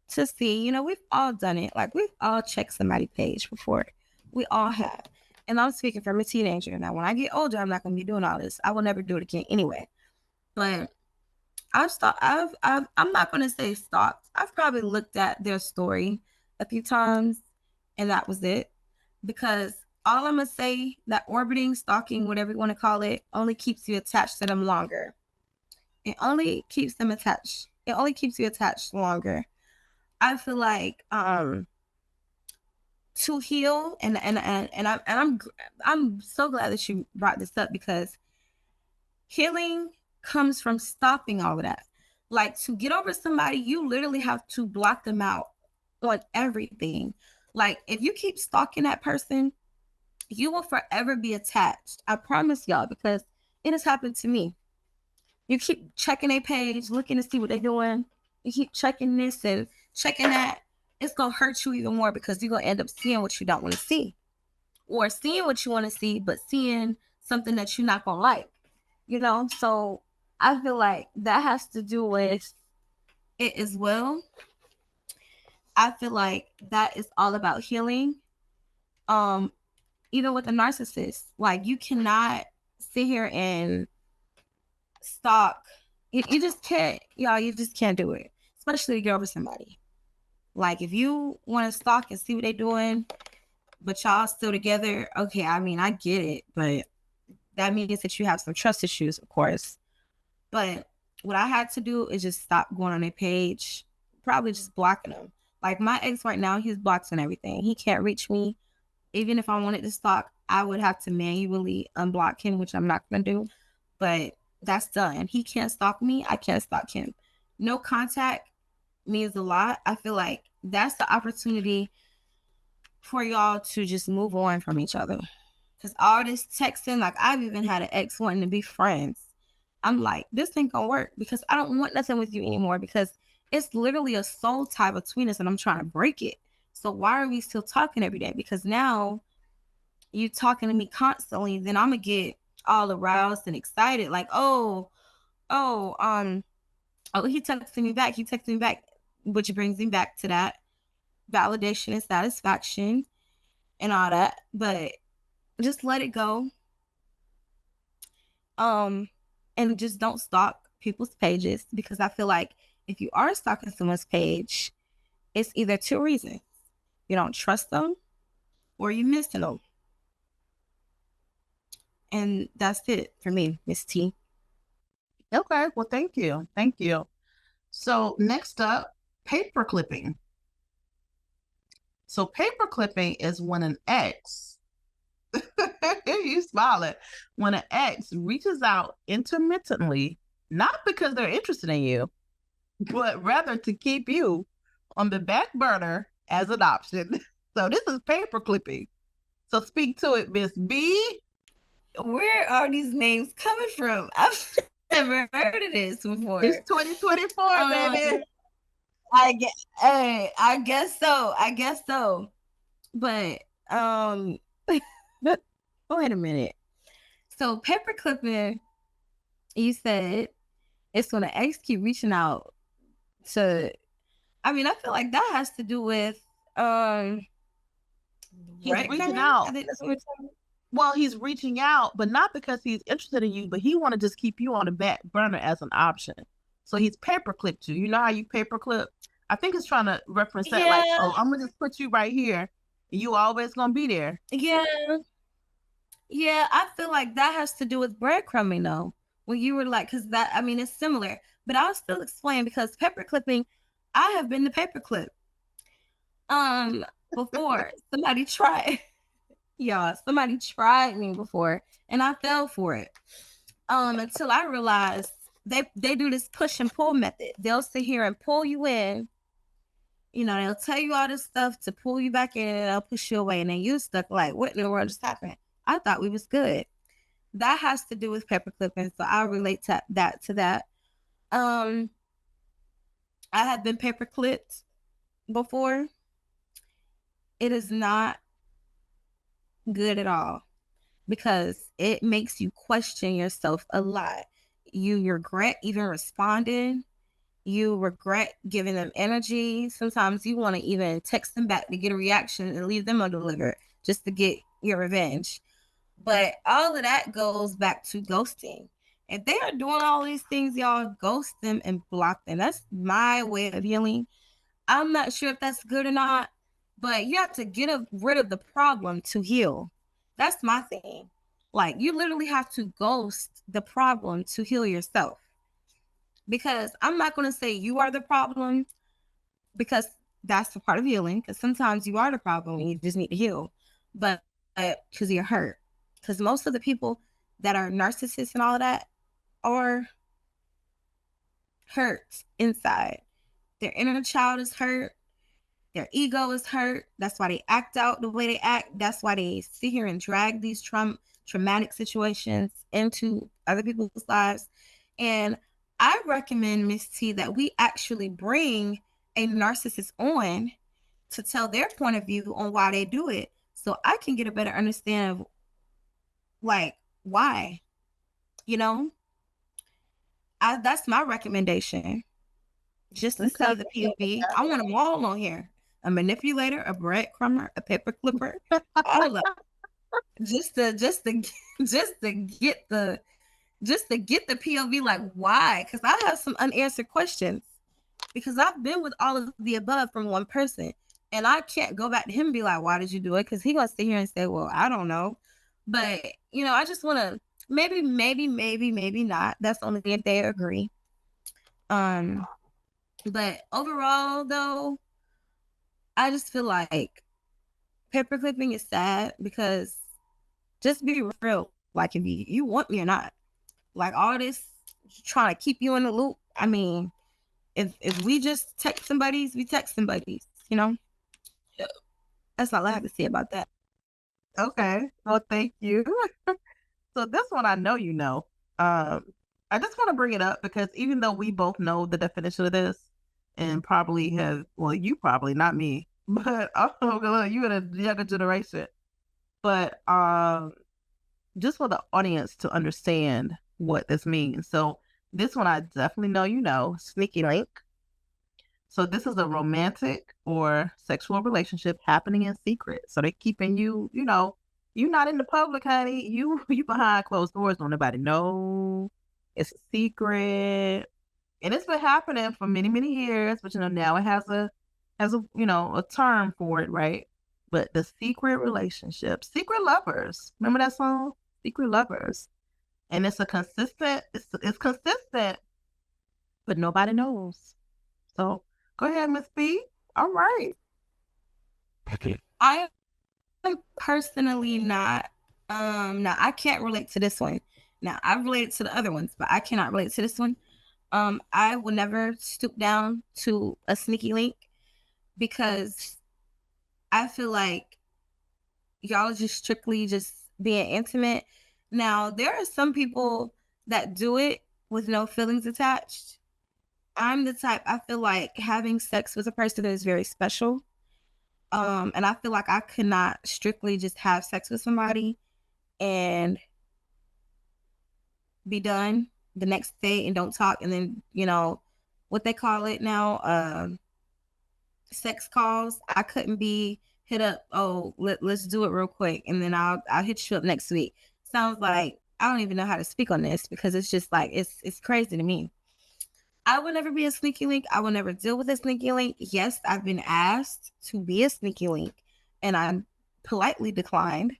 to see, you know, we've all done it. Like we've all checked somebody's page before. We all have. And I'm speaking from a teenager. Now, when I get older, I'm not going to be doing all this. I will never do it again anyway. But I'm not going to say stalked. I've probably looked at their story a few times and that was it. Because all I'm going to say, that orbiting, stalking, whatever you want to call it, only keeps you attached to them longer. It only keeps them attached. It only keeps you attached longer. I feel like to heal, and I'm so glad that you brought this up, because healing comes from stopping all of that. Like, to get over somebody, you literally have to block them out on everything. Like, if you keep stalking that person, you will forever be attached. I promise y'all, because it has happened to me. You keep checking their page, looking to see what they're doing. You keep checking this and checking that. It's going to hurt you even more, because you're going to end up seeing what you don't want to see. Or seeing what you want to see, but seeing something that you're not going to like. You know? So I feel like that has to do with it as well. I feel like that is all about healing. Even with a narcissist, like, you cannot sit here and stalk. You just can't, y'all. You just can't do it, especially to get over somebody. Like, if you want to stalk and see what they're doing, but y'all still together. Okay, I mean, I get it, but that means that you have some trust issues, of course. But what I had to do is just stop going on their page, probably just blocking them. Like my ex right now, he's blocked on everything. He can't reach me. Even if I wanted to stalk, I would have to manually unblock him, which I'm not going to do. But that's done. He can't stalk me. I can't stalk him. No contact means a lot. I feel like that's the opportunity for y'all to just move on from each other. Because all this texting, like I've even had an ex wanting to be friends. I'm like, this ain't gonna work because I don't want nothing with you anymore because it's literally a soul tie between us and I'm trying to break it. So why are we still talking every day? Because now you talking to me constantly, then I'm gonna get all aroused and excited, like, he texted me back, which brings me back to that validation and satisfaction and all that. But just let it go. And just don't stalk people's pages, because I feel like if you are stalking someone's page, it's either two reasons. You don't trust them or you missing them. And that's it for me, Miss T. Okay, well, thank you. Thank you. So next up, paperclipping. So paperclipping is when an ex, you smiling, when an ex reaches out intermittently, not because they're interested in you, but rather to keep you on the back burner as an option. So this is paperclipping. So speak to it, Miss B. Where are these names coming from? I've never heard of this before. It's 2024, baby. I guess so. But wait a minute. So paperclipping, you said it's when an ex keep reaching out to. I mean, I feel like that has to do with he's reaching out. I think that's what we're talking about. Well, he's reaching out, but not because he's interested in you, but he want to just keep you on the back burner as an option. So he's paperclipped you. You know how you paperclip? I think it's trying to reference that, like, oh, I'm gonna just put you right here. You always gonna be there. Yeah, I feel like that has to do with breadcrumbing, though. When you were like, because that, I mean, it's similar, but I'll still explain, because paperclipping, I have been the paperclip. Before somebody tried. Y'all, somebody tried me before and I fell for it. Until I realized they do this push and pull method. They'll sit here and pull you in. You know, they'll tell you all this stuff to pull you back in, and they'll push you away, and then you stuck like, what in the world just happened? I thought we was good. That has to do with paperclipping, so I'll relate to that. I have been paperclipped before. It is not good at all, because it makes you question yourself a lot. You regret even responding. You regret giving them energy. Sometimes you want to even text them back to get a reaction and leave them undelivered just to get your revenge. But all of that goes back to ghosting. If they are doing all these things, y'all, ghost them and block them. That's my way of healing. I'm not sure if that's good or not, but you have to get rid of the problem to heal. That's my thing. Like, you literally have to ghost the problem to heal yourself. Because I'm not going to say you are the problem, because that's the part of healing. Because sometimes you are the problem and you just need to heal. But because you're hurt. Because most of the people that are narcissists and all of that are hurt inside. Their inner child is hurt. Their ego is hurt. That's why they act out the way they act. That's why they sit here and drag these traumatic situations into other people's lives. And I recommend, Miss T, that we actually bring a narcissist on to tell their point of view on why they do it, so I can get a better understanding of, like, why. You know? That's my recommendation. Just to tell the POV. I want them all on here. A manipulator, a breadcrumber, a paperclipper, all of them. Just to get the POV, like, why? Because I have some unanswered questions. Because I've been with all of the above from one person, And I can't go back to him and be like, why did you do it? Because he gonna sit here and say, well, I don't know. But, I just want to maybe not. That's only if they agree. But overall, though, I just feel like paperclipping is sad because just be real. Like, if you want me or not, like all this trying to keep you in the loop. I mean, if we just text somebody, we text somebody, That's all I have to say about that. Okay. Well, thank you. So this one I know you know. I just want to bring it up because even though we both know the definition of this and probably you probably, not me, but you in a younger generation. But just for the audience to understand what this means. So this one I definitely know you know, sneaky link. So this is a romantic or sexual relationship happening in secret. So they're keeping you, you're not in the public, honey. You behind closed doors. Don't nobody know. It's a secret. And it's been happening for many, many years, but now it has a term for it, right? But the secret relationship, secret lovers. Remember that song? Secret lovers. And it's consistent, but nobody knows. So go ahead, Miss B. All right. I am personally not. Now I can't relate to this one. Now I've related to the other ones, but I cannot relate to this one. I will never stoop down to a sneaky link because I feel like y'all are just strictly just being intimate. Now there are some people that do it with no feelings attached. I'm the type, I feel like having sex with a person is very special. And I feel like I could not strictly just have sex with somebody and be done the next day and don't talk. And then, what they call it now, sex calls. I couldn't be hit up. Oh, let's do it real quick. And then I'll hit you up next week. Sounds like I don't even know how to speak on this because it's just like, it's crazy to me. I will never be a sneaky link. I will never deal with a sneaky link. Yes, I've been asked to be a sneaky link and I politely declined.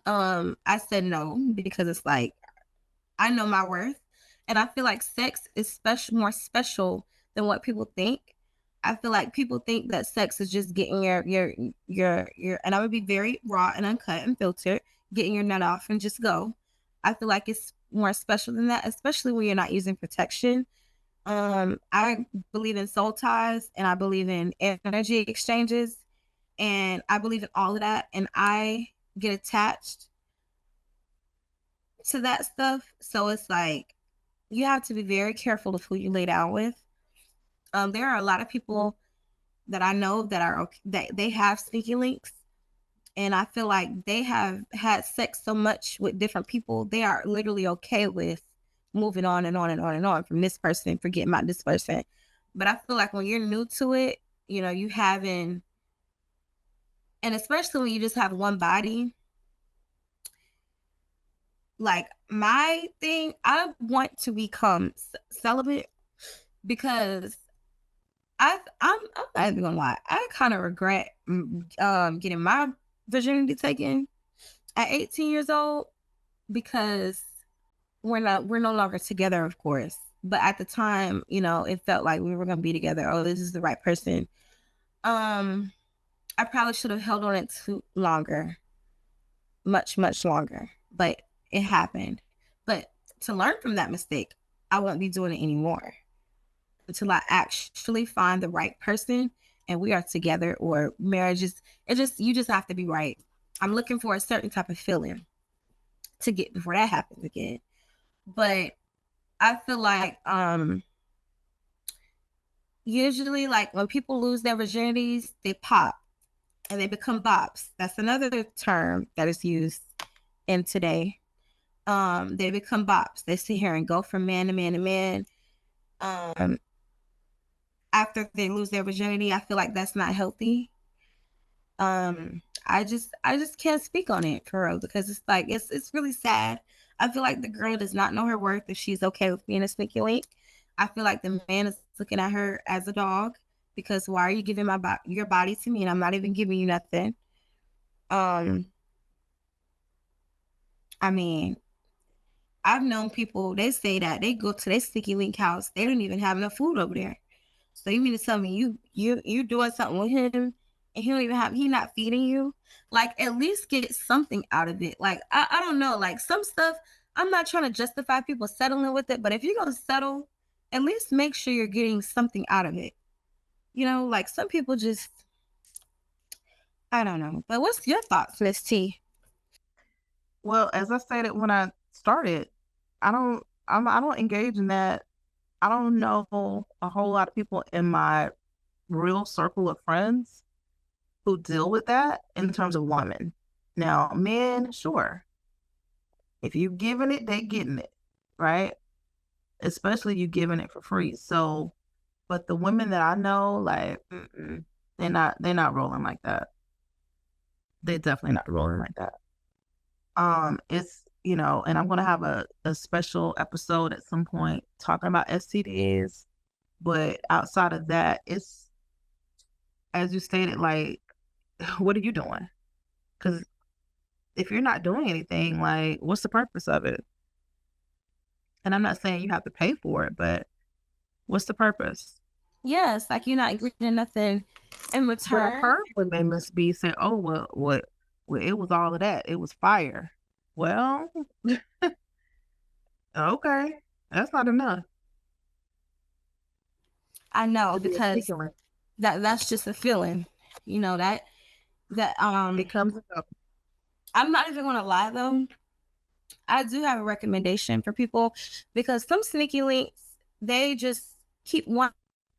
I said no because it's like, I know my worth and I feel like sex is more special than what people think. I feel like people think that sex is just getting your and I would be very raw and uncut and filtered, getting your nut off and just go. I feel like it's more special than that, especially when you're not using protection. I believe in soul ties and I believe in energy exchanges and I believe in all of that. And I get attached to that stuff. So it's like, you have to be very careful of who you lay down with. There are a lot of people that I know that they have sneaky links. And I feel like they have had sex so much with different people, they are literally okay with moving on and on and on and on from this person and forgetting about this person. But I feel like when you're new to it, you having, and especially when you just have one body, like my thing, I want to become celibate because I'm not even gonna lie, I kind of regret getting my virginity taken at 18 years old because we're no longer together, of course. But at the time, it felt like we were gonna be together. Oh, this is the right person. I probably should have held on it too longer, much longer. But it happened. But to learn from that mistake, I won't be doing it anymore until I actually find the right person and we are together, or marriage is, you just have to be right. I'm looking for a certain type of feeling to get before that happens again. But I feel like usually like when people lose their virginities, they pop and they become bops. That's another term that is used in today. They become bops. They sit here and go from man to man to man. After they lose their virginity, I feel like that's not healthy. I just can't speak on it for real because it's like, it's really sad. I feel like the girl does not know her worth if she's okay with being a sneaky link. I feel like the man is looking at her as a dog because why are you giving your body to me and I'm not even giving you nothing? I mean, I've known people, they say that they go to their sticky link house, they don't even have enough food over there. So you mean to tell me you doing something with him and he not feeding you? Like, at least get something out of it. Like, I don't know, like some stuff, I'm not trying to justify people settling with it, but if you're gonna settle, at least make sure you're getting something out of it. You know, like some people just, I don't know. But what's your thoughts, Miss T? Well, as I stated when I started, I don't engage in that. I don't know a whole lot of people in my real circle of friends who deal with that in terms of women. Now, men, sure. If you giving it, they getting it, right? Especially you giving it for free. So, but the women that I know, like, they're not rolling like that. They're definitely not rolling like that. It's, and I'm gonna have a special episode at some point talking about STDs, but outside of that, it's, as you stated, like, what are you doing? Because if you're not doing anything, like, what's the purpose of it? And I'm not saying you have to pay for it, but what's the purpose? Yes, like you're not getting nothing in But I've return. heard women must be saying, "Oh, well, it was all of that. It was fire." Well, okay, that's not enough. I know, To be because articulate. that's just a feeling. You know, that It comes up. I'm not even gonna lie though. I do have a recommendation for people, because some sneaky links, they just keep wanting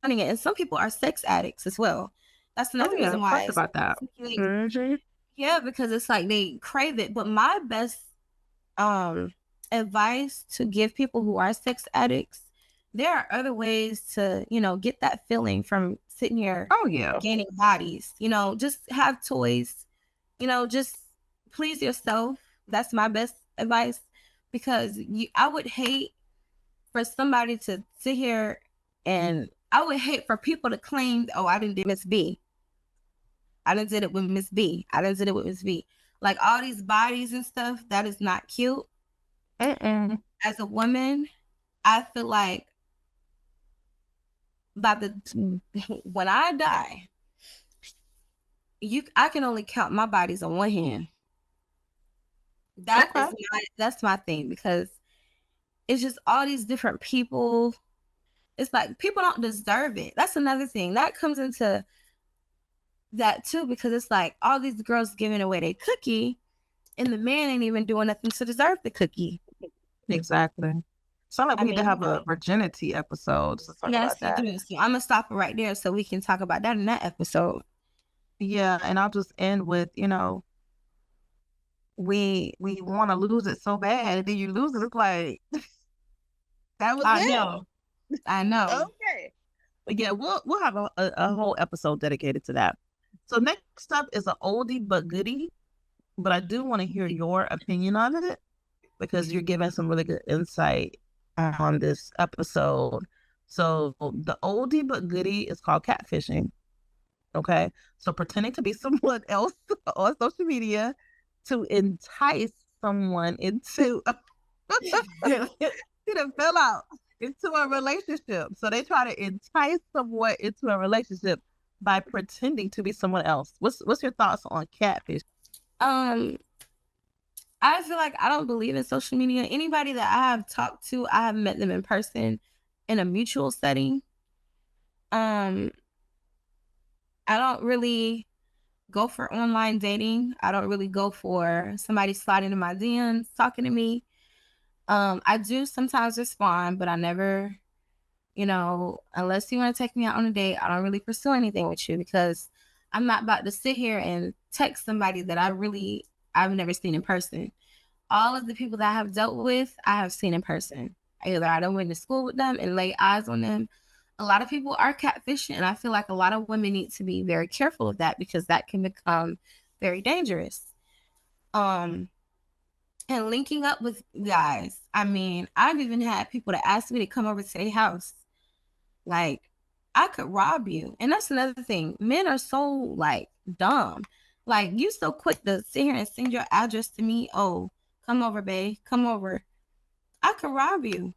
it. And some people are sex addicts as well. That's Oh another yeah, reason I've why talked about that. sneaky links, Mhm. yeah, because it's like they crave it. But my best advice to give people who are sex addicts, there are other ways to, get that feeling from sitting here Oh yeah. gaining bodies. Just have toys, just please yourself. That's my best advice, because I would hate for somebody to sit here, and I would hate for people to claim, oh, I didn't do Miss B. I done did it with Miss B. I done did it with Miss B. Like all these bodies and stuff, that is not cute. Mm-mm. As a woman, I feel like when I die, I can only count my bodies on one hand. Okay. That's my thing, because it's just all these different people. It's like people don't deserve it. That's another thing that comes into that too, because it's like all these girls giving away their cookie, and the man ain't even doing nothing to deserve the cookie. Exactly. Sound like I we need to mean, have a virginity episode to talk yes, about we that. do. So I'm gonna stop it right there so we can talk about that in that episode. Yeah, and I'll just end with, we want to lose it so bad, and then you lose it. It's like that was I it. know. I know. Okay. But yeah, we'll have a whole episode dedicated to that. So next up is an oldie but goodie, but I do want to hear your opinion on it because you're giving some really good insight on this episode. So the oldie but goodie is called catfishing. Okay. So pretending to be someone else on social media to entice someone into to fill out into a relationship. So they try to entice someone into a relationship by pretending to be someone else. What's your thoughts on catfish? I feel like I don't believe in social media. Anybody that I have talked to, I have met them in person in a mutual setting. I don't really go for online dating. I don't really go for somebody sliding in my DMs talking to me. I do sometimes respond, but I never, unless you want to take me out on a date, I don't really pursue anything with you, because I'm not about to sit here and text somebody that I've never seen in person. All of the people that I have dealt with, I have seen in person. Either I done went to school with them and lay eyes on them. A lot of people are catfishing, and I feel like a lot of women need to be very careful of that, because that can become very dangerous. And linking up with guys. I mean, I've even had people that ask me to come over to their house. Like, I could rob you. And that's another thing. Men are so like dumb. Like, you so quick to sit here and send your address to me. Oh, come over, babe. Come over. I could rob you.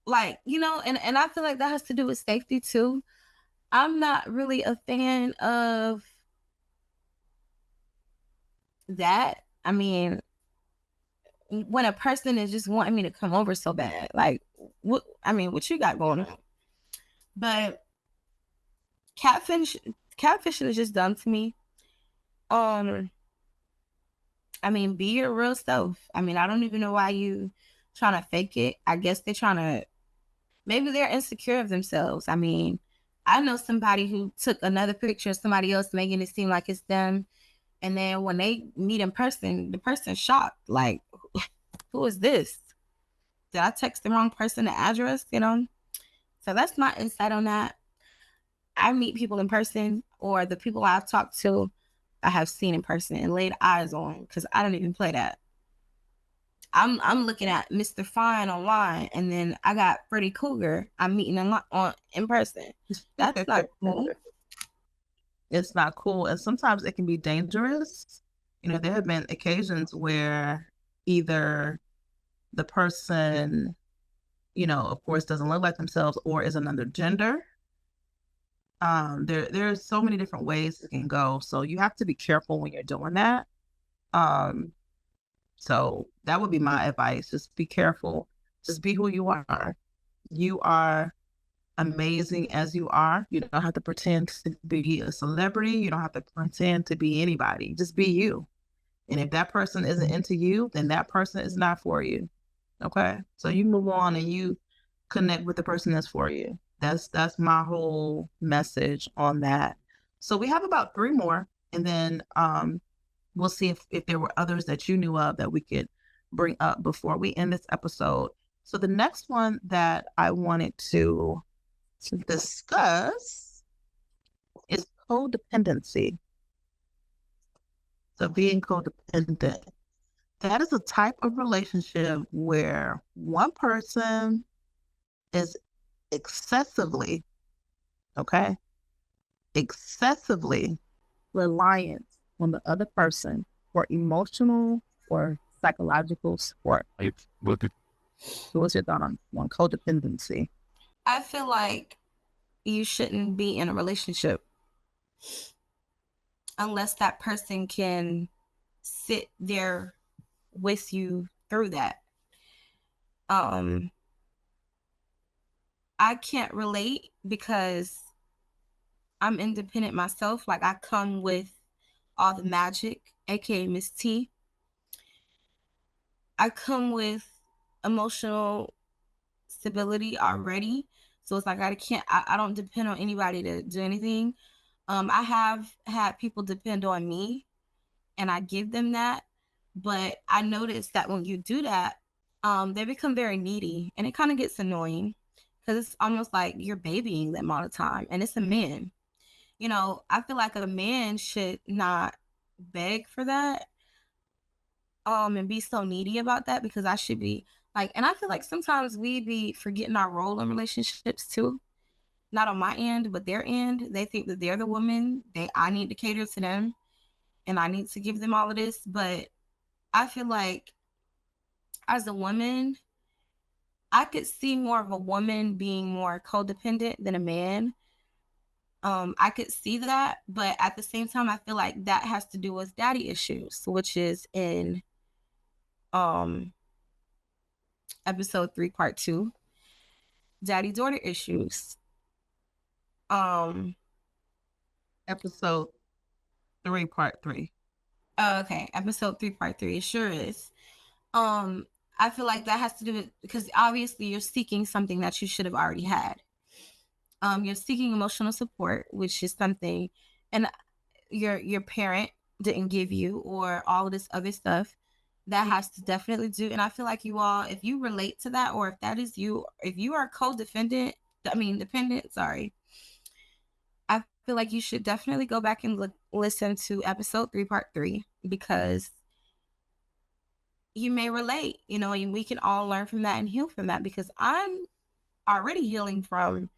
Like, you know, and I feel like that has to do with safety too. I'm not really a fan of that. I mean, when a person is just wanting me to come over so bad, like, what you got going on? But catfishing is just dumb to me. I mean, be your real self. I mean, I don't even know why you trying to fake it. I guess they're trying to, maybe they're insecure of themselves. I mean, I know somebody who took another picture of somebody else making it seem like it's them. And then when they meet in person, the person's shocked. Like, who is this? Did I text the wrong person the address? You know? So that's my insight on that. I meet people in person, or the people I've talked to, I have seen in person and laid eyes on, because I don't even play that. I'm looking at Mr. Fine online, and then I got Freddy Cougar I'm meeting in person. That's not cool. It's not cool. And sometimes it can be dangerous. You know, there have been occasions where either the person, you know, of course, doesn't look like themselves or is another gender. There's so many different ways it can go. So you have to be careful when you're doing that. So that would be my advice. Just be careful. Just be who you are. You are amazing as you are. You don't have to pretend to be a celebrity. You don't have to pretend to be anybody. Just be you. And if that person isn't into you, then that person is not for you. Okay? So you move on and you connect with the person that's for you. That's my whole message on that. So we have about 3 more, and then we'll see if there were others that you knew of that we could bring up before we end this episode. So the next one that I wanted to discuss is codependency. So being codependent, that is a type of relationship where one person is excessively reliant on the other person for emotional or psychological support. So what's your thought on codependency? I feel like you shouldn't be in a relationship unless that person can sit there with you through that. I can't relate because I'm independent myself. Like, I come with all the magic, aka Miss T. I come with emotional stability already. So it's like I don't depend on anybody to do anything. I have had people depend on me, and I give them that. But I noticed that when you do that, they become very needy, and it kind of gets annoying because it's almost like you're babying them all the time, and it's a man. You know, I feel like a man should not beg for that, and be so needy about that, because I should be like, and I feel like sometimes we be forgetting our role in relationships too. Not on my end, but their end. They think that they're the woman. I need to cater to them, and I need to give them all of this. But I feel like as a woman, I could see more of a woman being more codependent than a man. I could see that, but at the same time, I feel like that has to do with daddy issues, which is in episode 3, part 2, daddy-daughter issues. Episode 3, part 3. Okay, episode 3, part 3. It sure is. I feel like that has to do with, because obviously you're seeking something that you should have already had. You're seeking emotional support, which is something, and your parent didn't give you, or all of this other stuff. That has to definitely do. And I feel like you all, if you relate to that, or if that is you, if you are dependent, sorry. I feel like you should definitely go back and listen to episode 3, part 3, because you may relate, you know, and we can all learn from that and heal from that, because I'm already healing from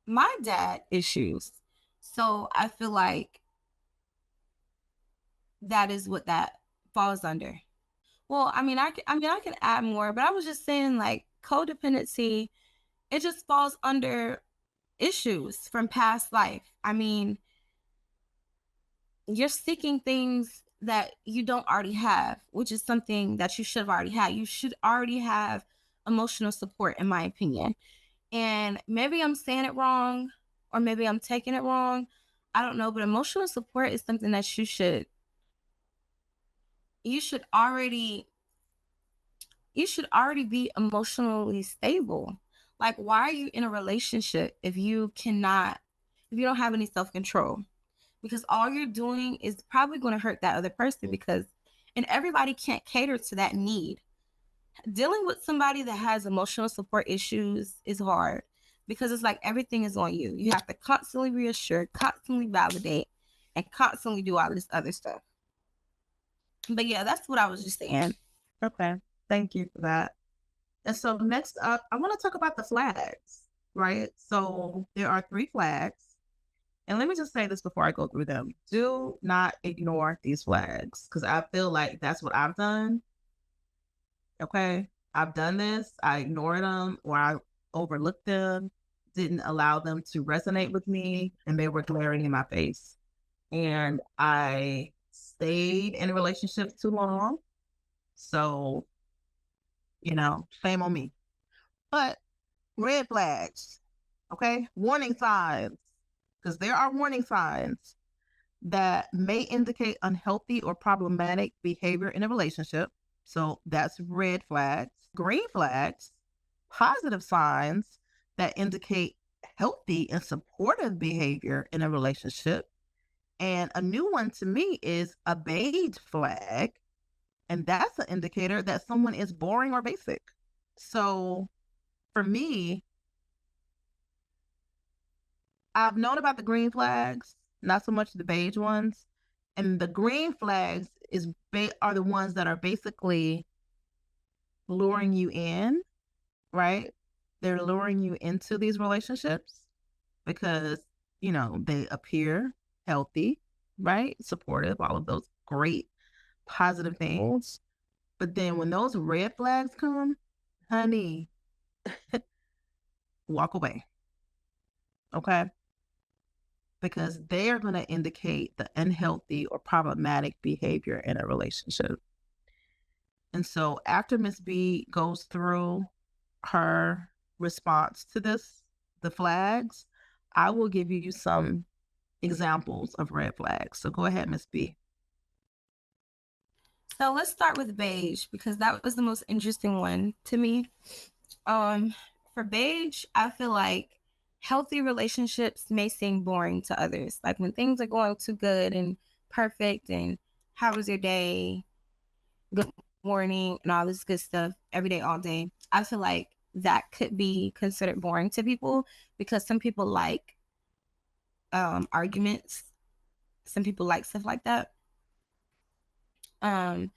my dad issues. So I feel like that is what that falls under. Well, I can add more, but I was just saying, like, codependency, it just falls under issues from past life. I mean, you're seeking things that you don't already have, which is something that you should have already had. You should already have emotional support, in my opinion. And maybe I'm saying it wrong, or maybe I'm taking it wrong. I don't know, but emotional support is something that you should already be emotionally stable. Like, why are you in a relationship if you don't have any self-control? Because all you're doing is probably going to hurt that other person, and everybody can't cater to that need. Dealing with somebody that has emotional support issues is hard, because it's like everything is on you. You have to constantly reassure, constantly validate, and constantly do all this other stuff. But yeah, that's what I was just saying. Okay. Thank you for that. And so next up, I want to talk about the flags, right? So there are 3 flags. And let me just say this before I go through them. Do not ignore these flags, because I feel like that's what I've done. Okay. I've done this. I ignored them, or I overlooked them, didn't allow them to resonate with me, and they were glaring in my face. And I stayed in a relationship too long. So, shame on me. But red flags, okay? Warning signs, because there are warning signs that may indicate unhealthy or problematic behavior in a relationship. So that's red flags. Green flags, positive signs that indicate healthy and supportive behavior in a relationship. And a new one to me is a beige flag. And that's an indicator that someone is boring or basic. So for me, I've known about the green flags, not so much the beige ones. And the green flags are the ones that are basically luring you in, right? They're luring you into these relationships because, they appear healthy, right? Supportive, all of those great positive things. But then when those red flags come, honey, walk away. Okay? Because they are going to indicate the unhealthy or problematic behavior in a relationship. And so after Miss B goes through her response to the flags, I will give you some examples of red flags. So go ahead, Miss B. So let's start with beige, because that was the most interesting one to me. For beige, I feel like healthy relationships may seem boring to others. Like when things are going too good and perfect and how was your day, good morning, and all this good stuff every day, all day. I feel like that could be considered boring to people, because some people like arguments. Some people like stuff like that. And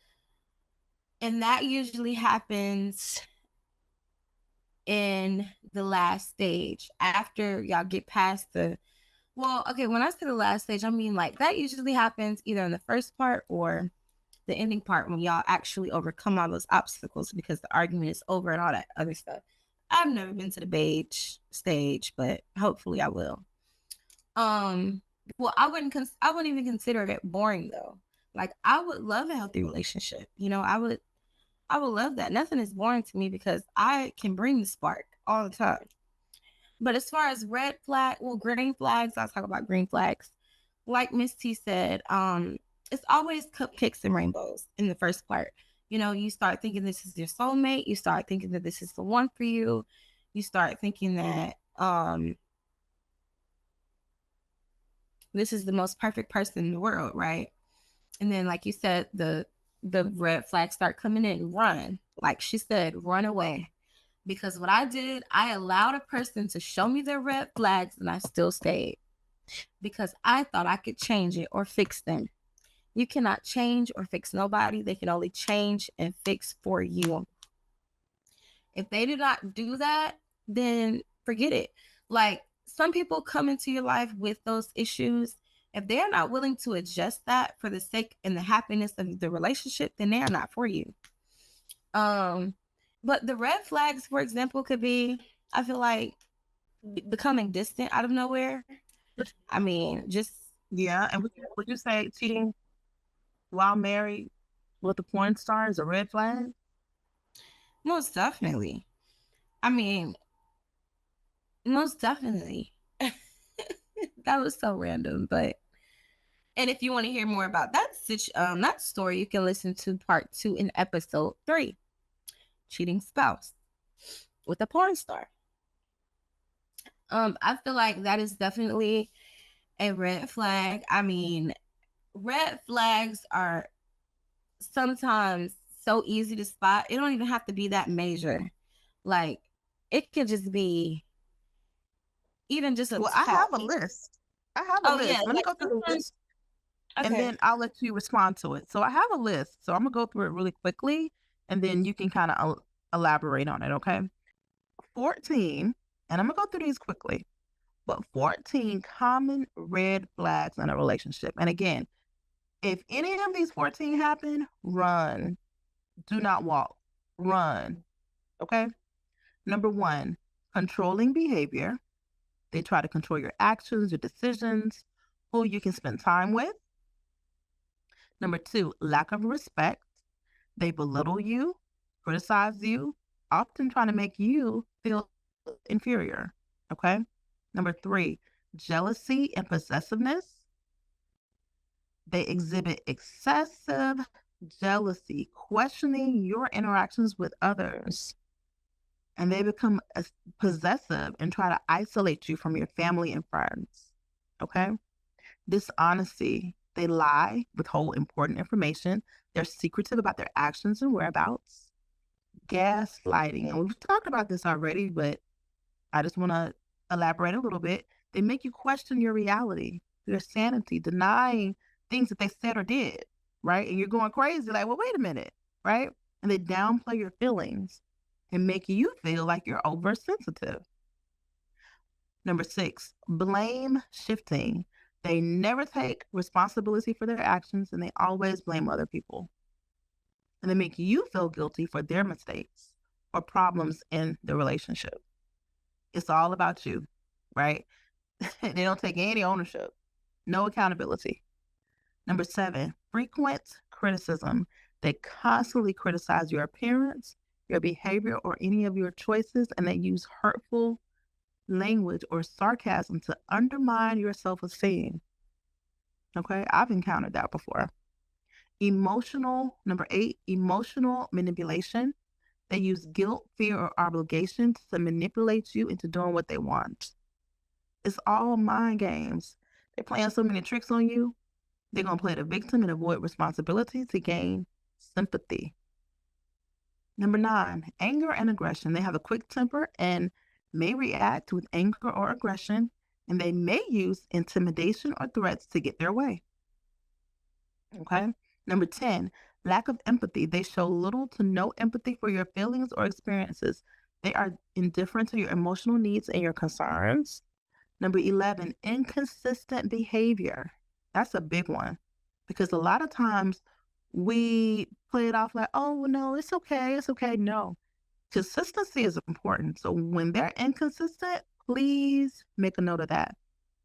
that usually happens in the last stage, after y'all get past when I say the last stage, I mean like that usually happens either in the first part or the ending part, when y'all actually overcome all those obstacles because the argument is over and all that other stuff. I've never been to the beige stage, but hopefully I will. Well, I wouldn't even consider it boring though. Like, I would love a healthy relationship. I would love that. Nothing is boring to me because I can bring the spark all the time. But as far as green flags, I'll talk about green flags. Like Miss T said, it's always cupcakes and rainbows in the first part. You start thinking this is your soulmate. You start thinking that this is the one for you. You start thinking that this is the most perfect person in the world, right? And then, like you said, the red flags start coming in. Run. Like she said, run away. Because what I did, I allowed a person to show me their red flags and I still stayed. Because I thought I could change it or fix them. You cannot change or fix nobody. They can only change and fix for you. If they do not do that, then forget it. Like, some people come into your life with those issues. If they're not willing to adjust that for the sake and the happiness of the relationship, then they are not for you. But the red flags, for example, could be, I feel like, becoming distant out of nowhere. I mean, just Yeah. And would you say cheating while married with a porn star is a red flag? most definitely. I mean, most definitely. That was so random, but and if you want to hear more about that story, you can listen to part 2 in episode 3, cheating spouse with a porn star. I feel like that is definitely a red flag. I mean, red flags are sometimes so easy to spot. It don't even have to be that major. Like, it could just be even just a Well, I have a list. Let me like go through the list, and okay. then I'll let you respond to it. So I have a list. So I'm going to go through it really quickly, and then you can kind of elaborate on it, okay? 14, and I'm going to go through these quickly, but 14 common red flags in a relationship. And again, if any of these 14 happen, run. Do not walk. Run. Okay? Number 1, controlling behavior. They try to control your actions, your decisions, who you can spend time with. Number 2, lack of respect. They belittle you, criticize you, often trying to make you feel inferior. Okay? Number 3, jealousy and possessiveness. They exhibit excessive jealousy, questioning your interactions with others. And they become possessive and try to isolate you from your family and friends. Okay? Dishonesty. They lie, withhold important information. They're secretive about their actions and whereabouts. Gaslighting. And we've talked about this already, but I just want to elaborate a little bit. They make you question your reality, your sanity, denying things that they said or did, right? And you're going crazy, like, well, wait a minute, right? And they downplay your feelings and make you feel like you're oversensitive. Number 6, blame shifting. They never take responsibility for their actions, and they always blame other people. And they make you feel guilty for their mistakes or problems in the relationship. It's all about you, right? They don't take any ownership, no accountability. Number 7, frequent criticism. They constantly criticize your appearance, your behavior, or any of your choices, and they use hurtful language or sarcasm to undermine your self-esteem. Okay, I've encountered that before. Number 8, emotional manipulation. They use guilt, fear, or obligation to manipulate you into doing what they want. It's all mind games. They're playing so many tricks on you. They're going to play the victim and avoid responsibility to gain sympathy. Number 9, anger and aggression. They have a quick temper and may react with anger or aggression, and they may use intimidation or threats to get their way. Okay? Number 10, lack of empathy. They show little to no empathy for your feelings or experiences. They are indifferent to your emotional needs and your concerns. Number 11, inconsistent behavior. That's a big one, because a lot of times we play it off like, oh, no, it's okay. It's okay. No, consistency is important. So when they're inconsistent, please make a note of that.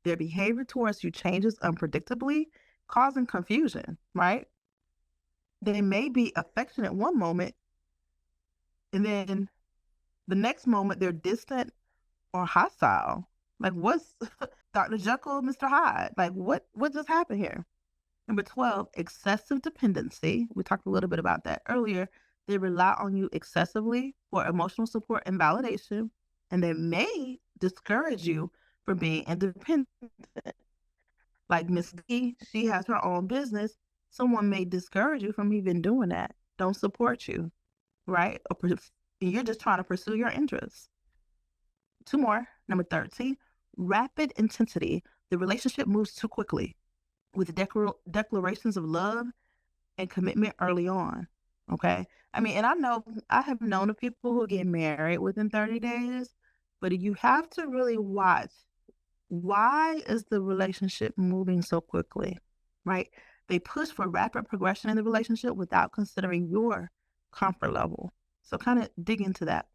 Their behavior towards you changes unpredictably, causing confusion, right? They may be affectionate one moment, and then the next moment they're distant or hostile. Like, what's Dr. Jekyll, Mr. Hyde? Like, what just happened here? Number 12, excessive dependency. We talked a little bit about that earlier. They rely on you excessively for emotional support and validation, and they may discourage you from being independent. Like Miss D, she has her own business. Someone may discourage you from even doing that. Don't support you, right? Or you're just trying to pursue your interests. 2 more. Number 13, rapid intensity. The relationship moves too quickly with declarations of love and commitment early on. Okay. I mean, and I have known of people who get married within 30 days, but you have to really watch why is the relationship moving so quickly, right? They push for rapid progression in the relationship without considering your comfort level. So kind of dig into that.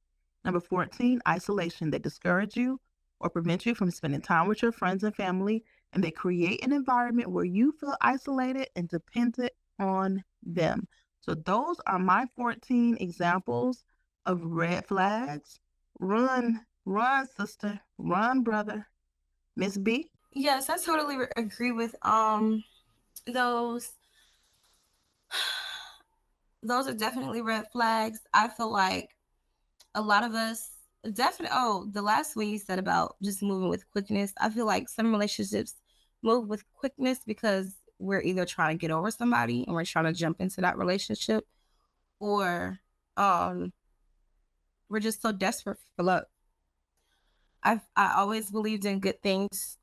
Number 14, isolation. They discourage you or prevent you from spending time with your friends and family, and they create an environment where you feel isolated and dependent on them. So those are my 14 examples of red flags. Run, sister, run, brother. Miss B? Yes, I totally agree with those. Those are definitely red flags. I feel like a lot of us definitely. Oh, the last one you said about just moving with quickness. I feel like some relationships move with quickness because we're either trying to get over somebody and we're trying to jump into that relationship, or we're just so desperate for love. I always believed in good things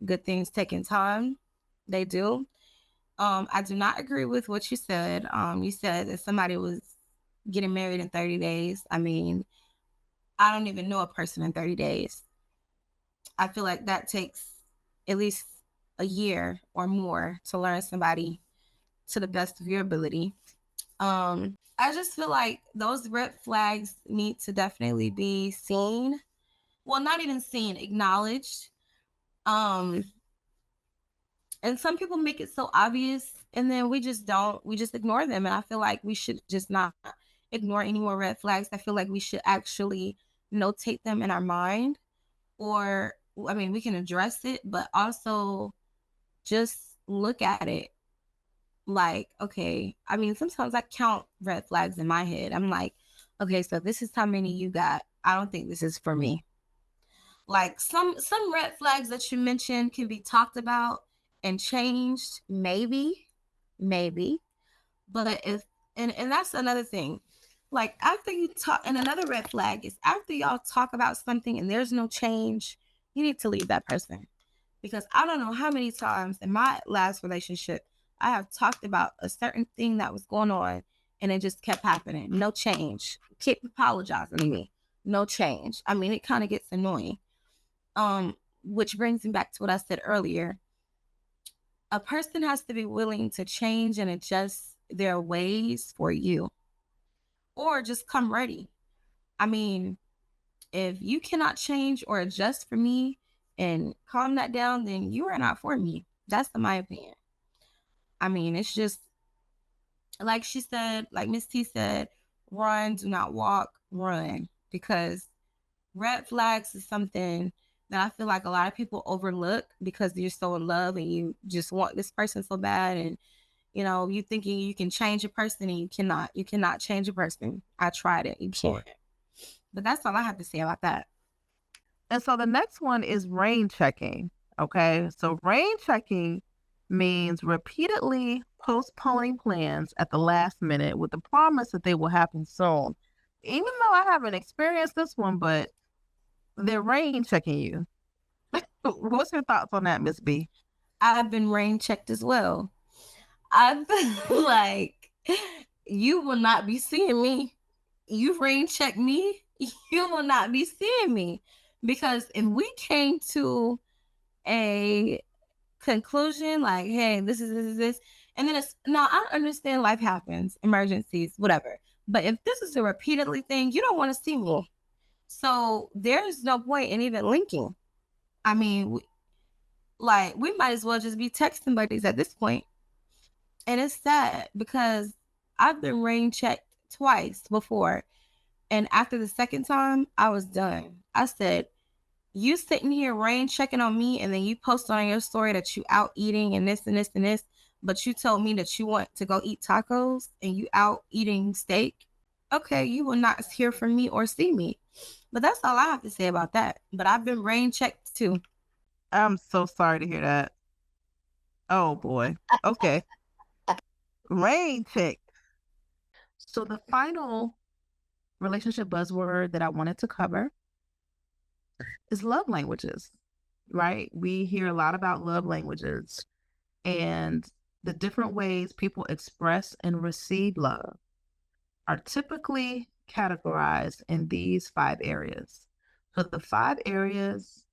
taking time. They do. I do not agree with what you said. You said that somebody was getting married in 30 days. I mean, I don't even know a person in 30 days. I feel like that takes at least a year or more to learn somebody to the best of your ability. I just feel like those red flags need to definitely be seen. Well, not even seen, acknowledged. And some people make it so obvious, and then we just ignore them. And I feel like we should just not ignore any more red flags. I feel like we should actually notate them in our mind, or, I mean, we can address it, but also just look at it. Like, okay, I mean, sometimes I count red flags in my head. I'm like, okay, so this is how many you got. I don't think this is for me. Like some red flags that you mentioned can be talked about and changed, maybe. But if and that's another thing. Like, after you talk, and another red flag is after y'all talk about something and there's no change, you need to leave that person. Because I don't know how many times in my last relationship I have talked about a certain thing that was going on and it just kept happening. No change. Keep apologizing to me. No change. I mean, it kind of gets annoying. Which brings me back to what I said earlier. A person has to be willing to change and adjust their ways for you, or just come ready. I mean, if you cannot change or adjust for me and calm that down, then you are not for me. That's my opinion. I mean, it's just like she said, like Miss T said, run, do not walk, run. Because red flags is something that I feel like a lot of people overlook because you're so in love and you just want this person so bad. And, you know, you thinking you can change a person, and you cannot. You cannot change a person. I tried it. You can't. But that's all I have to say about that. And so the next one is rainchecking. Okay. So rainchecking means repeatedly postponing plans at the last minute with the promise that they will happen soon. Even though I haven't experienced this one, but they're rainchecking you. What's your thoughts on that, Miss B? I've been rain checked as well. I feel like you will not be seeing me. You rain check me, you will not be seeing me. Because if we came to a conclusion, like, hey, this is this, and then it's, now I understand life happens, emergencies, whatever. But if this is a repeatedly thing, you don't want to see me. So there's no point in even linking. I mean, we might as well just be texting buddies at this point. And it's sad because I've been rain checked twice before. And after the second time, I was done. I said, you sitting here rain checking on me, and then you post on your story that you out eating and this and this and this, but you told me that you want to go eat tacos and you out eating steak. Okay, you will not hear from me or see me. But that's all I have to say about that. But I've been rain checked too. I'm so sorry to hear that. Oh boy. Okay. Rain check. So the final relationship buzzword that I wanted to cover is love languages, right? We hear a lot about love languages and the different ways people express and receive love are typically categorized in these 5 areas. So the 5 areas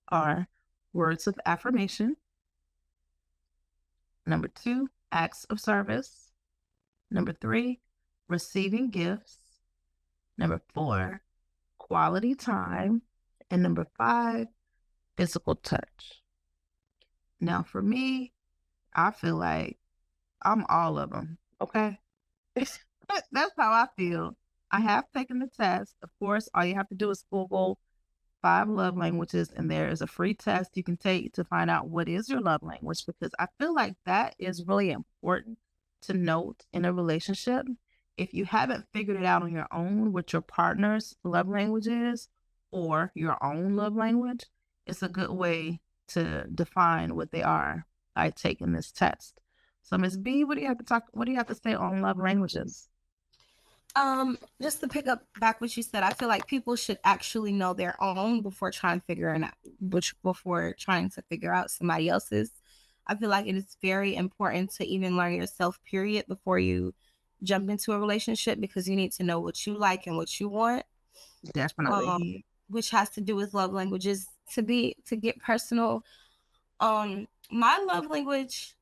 are words of affirmation. Number 2, acts of service. Number 3, receiving gifts. Number 4, quality time. And number 5, physical touch. Now, for me, I feel like I'm all of them. Okay. That's how I feel. I have taken the test. Of course, all you have to do is Google 5 love languages, and there is a free test you can take to find out what is your love language, because I feel like that is really important to note in a relationship. If you haven't figured it out on your own what your partner's love language is or your own love language, it's a good way to define what they are by taking this test. So, Miss B, what do you have to say on love languages? Just to pick up back what you said, I feel like people should actually know their own before trying to figure out somebody else's. I feel like it is very important to even learn yourself, period, before you jump into a relationship, because you need to know what you like and what you want. Definitely. Which has to do with love languages. To get personal, my love language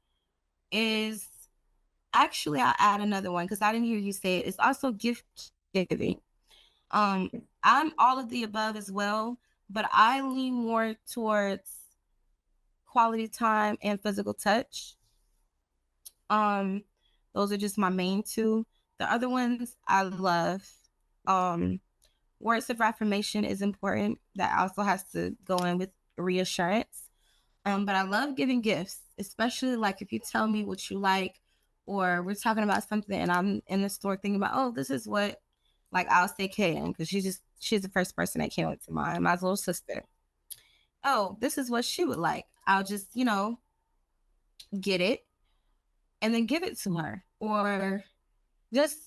is, actually, I'll add another one because I didn't hear you say it. It's also gift giving. I'm all of the above as well, but I lean more towards quality time and physical touch. Those are just my main two. The other ones I love. Words of affirmation is important. That also has to go in with reassurance. But I love giving gifts, especially like if you tell me what you like, or we're talking about something and I'm in the store thinking about, oh, this is what, like, I'll say Kayan, because she's the first person that came up to mind, my little sister. Oh, this is what she would like. I'll just, get it and then give it to her. Or it's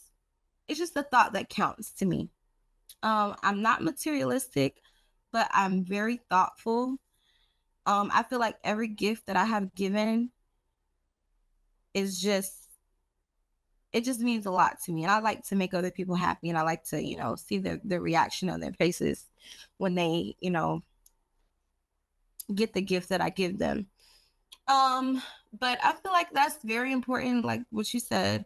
just the thought that counts to me. I'm not materialistic, but I'm very thoughtful. I feel like every gift that I have given is it just means a lot to me. And I like to make other people happy, and I like to, see the reaction on their faces when they, get the gift that I give them. But I feel like that's very important, like what you said,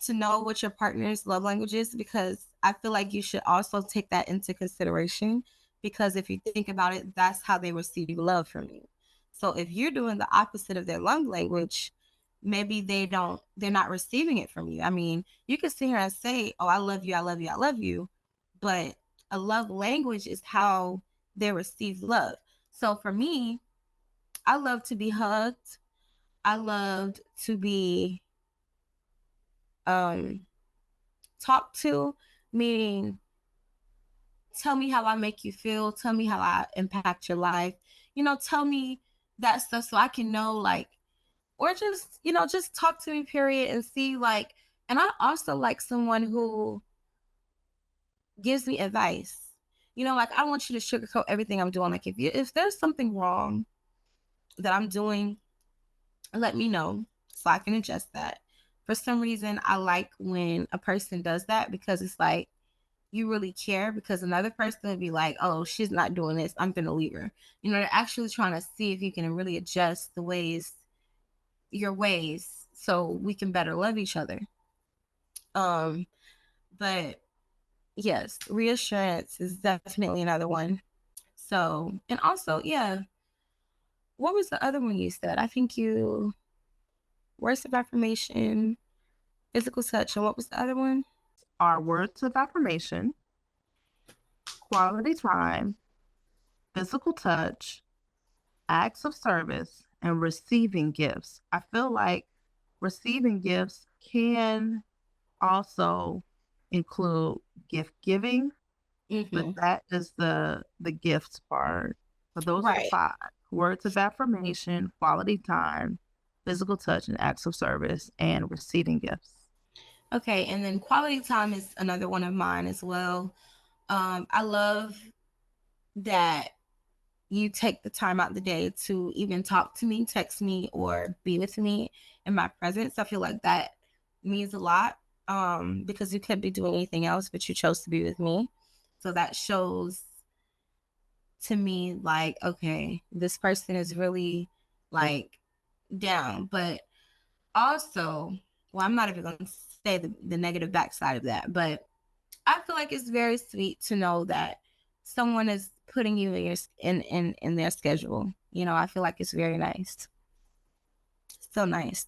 to know what your partner's love language is, because I feel like you should also take that into consideration, because if you think about it, that's how they receive love from you. So if you're doing the opposite of their love language, maybe they're not receiving it from you. I mean, you can sit here and say, oh, I love you, I love you, I love you. But a love language is how they receive love. So for me, I love to be hugged. I love to be talked to, meaning tell me how I make you feel, tell me how I impact your life, tell me that stuff so I can know, like, or just, just talk to me, period, and see, like, and I also like someone who gives me advice. Like, I want you to sugarcoat everything I'm doing. Like, if there's something wrong that I'm doing, let me know so I can adjust that. For some reason, I like when a person does that, because it's like, you really care, because another person would be like, oh, she's not doing this, I'm gonna leave her. They're actually trying to see if you can really adjust your ways so we can better love each other. But yes, reassurance is definitely another one. So, and also, yeah, what was the other one you said? I think words of affirmation, physical touch, and what was the other one? Are words of affirmation, quality time, physical touch, acts of service, and receiving gifts. I feel like receiving gifts can also include gift giving, but that is the gifts part. So those are the 5: words of affirmation, quality time, physical touch, and acts of service, and receiving gifts. Okay, and then quality time is another one of mine as well. I love that you take the time out of the day to even talk to me, text me, or be with me in my presence. I feel like that means a lot, because you could be doing anything else, but you chose to be with me. So that shows to me like, okay, this person is really like down. But also, well, I'm not even going to say the negative backside of that, but I feel like it's very sweet to know that someone is putting you in your in their schedule. You know, I feel like it's very nice. So nice.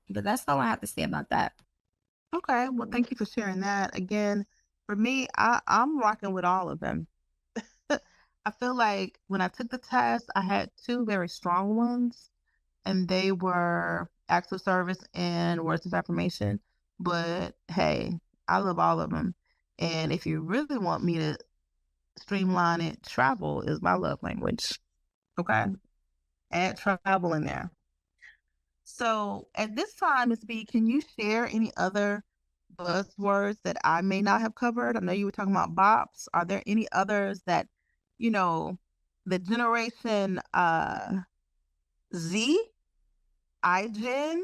But that's all I have to say about that. Okay, well, thank you for sharing that. Again, for me, I'm rocking with all of them. I feel like when I took the test, I had two very strong ones, and they were acts of service and words of affirmation. But hey, I love all of them. And if you really want me to streamline it, travel is my love language. Okay, add travel in there. So at this time, Ms. B, can you share any other buzzwords that I may not have covered? I know you were talking about bops. Are there any others that, you know, the generation Z, iGen,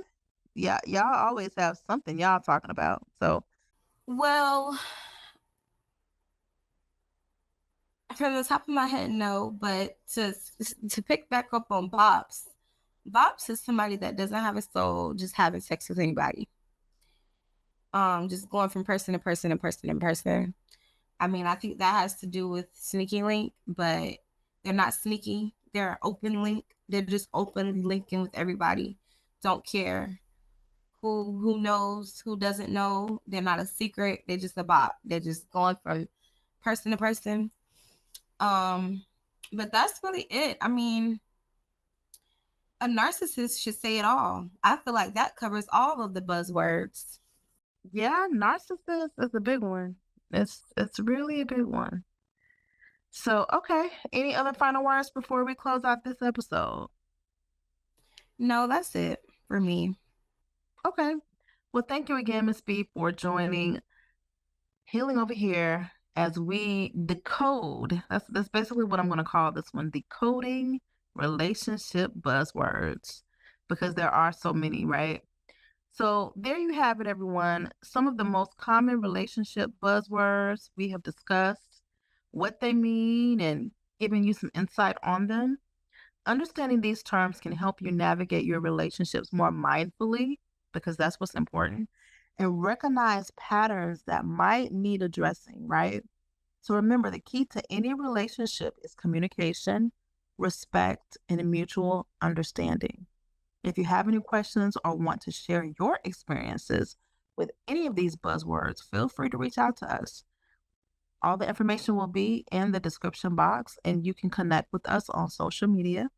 yeah, y'all always have something y'all talking about. So Well, from the top of my head, no. But to pick back up on Bops, Bops is somebody that doesn't have a soul, just having sex with anybody. Just going from person to person to person to person. I mean, I think that has to do with sneaky link, but they're not sneaky. They're open link. They're just openly linking with everybody. Don't care who knows, who doesn't know. They're not a secret. They're just a bot. They're just going from person to person. But that's really it. I mean, a narcissist should say it all. I feel like that covers all of the buzzwords. yeah, narcissist is a big one. It's really a big one. So okay, any other final words before we close out this episode? No, that's it for me. Okay. Well, thank you again, Ms. B, for joining Healing Over Here as we decode. That's basically what I'm going to call this one, decoding relationship buzzwords, because there are so many, right? So there you have it, everyone. Some of the most common relationship buzzwords we have discussed, what they mean, and giving you some insight on them. Understanding these terms can help you navigate your relationships more mindfully, because that's what's important, and recognize patterns that might need addressing, right? So remember, the key to any relationship is communication, respect, and a mutual understanding. If you have any questions or want to share your experiences with any of these buzzwords, feel free to reach out to us. All the information will be in the description box, and you can connect with us on social media,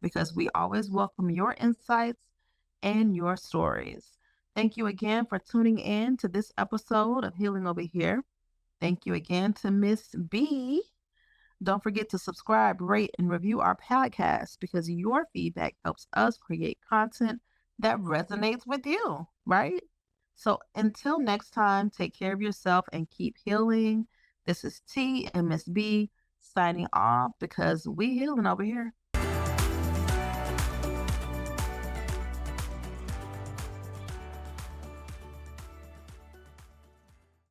because we always welcome your insights and your stories. Thank you again for tuning in to this episode of Healing Over Here. Thank you again to Miss B. Don't forget to subscribe, rate, and review our podcast, because your feedback helps us create content that resonates with you, right? So until next time, take care of yourself and keep healing. This is T and Miss B signing off, because we healing over here.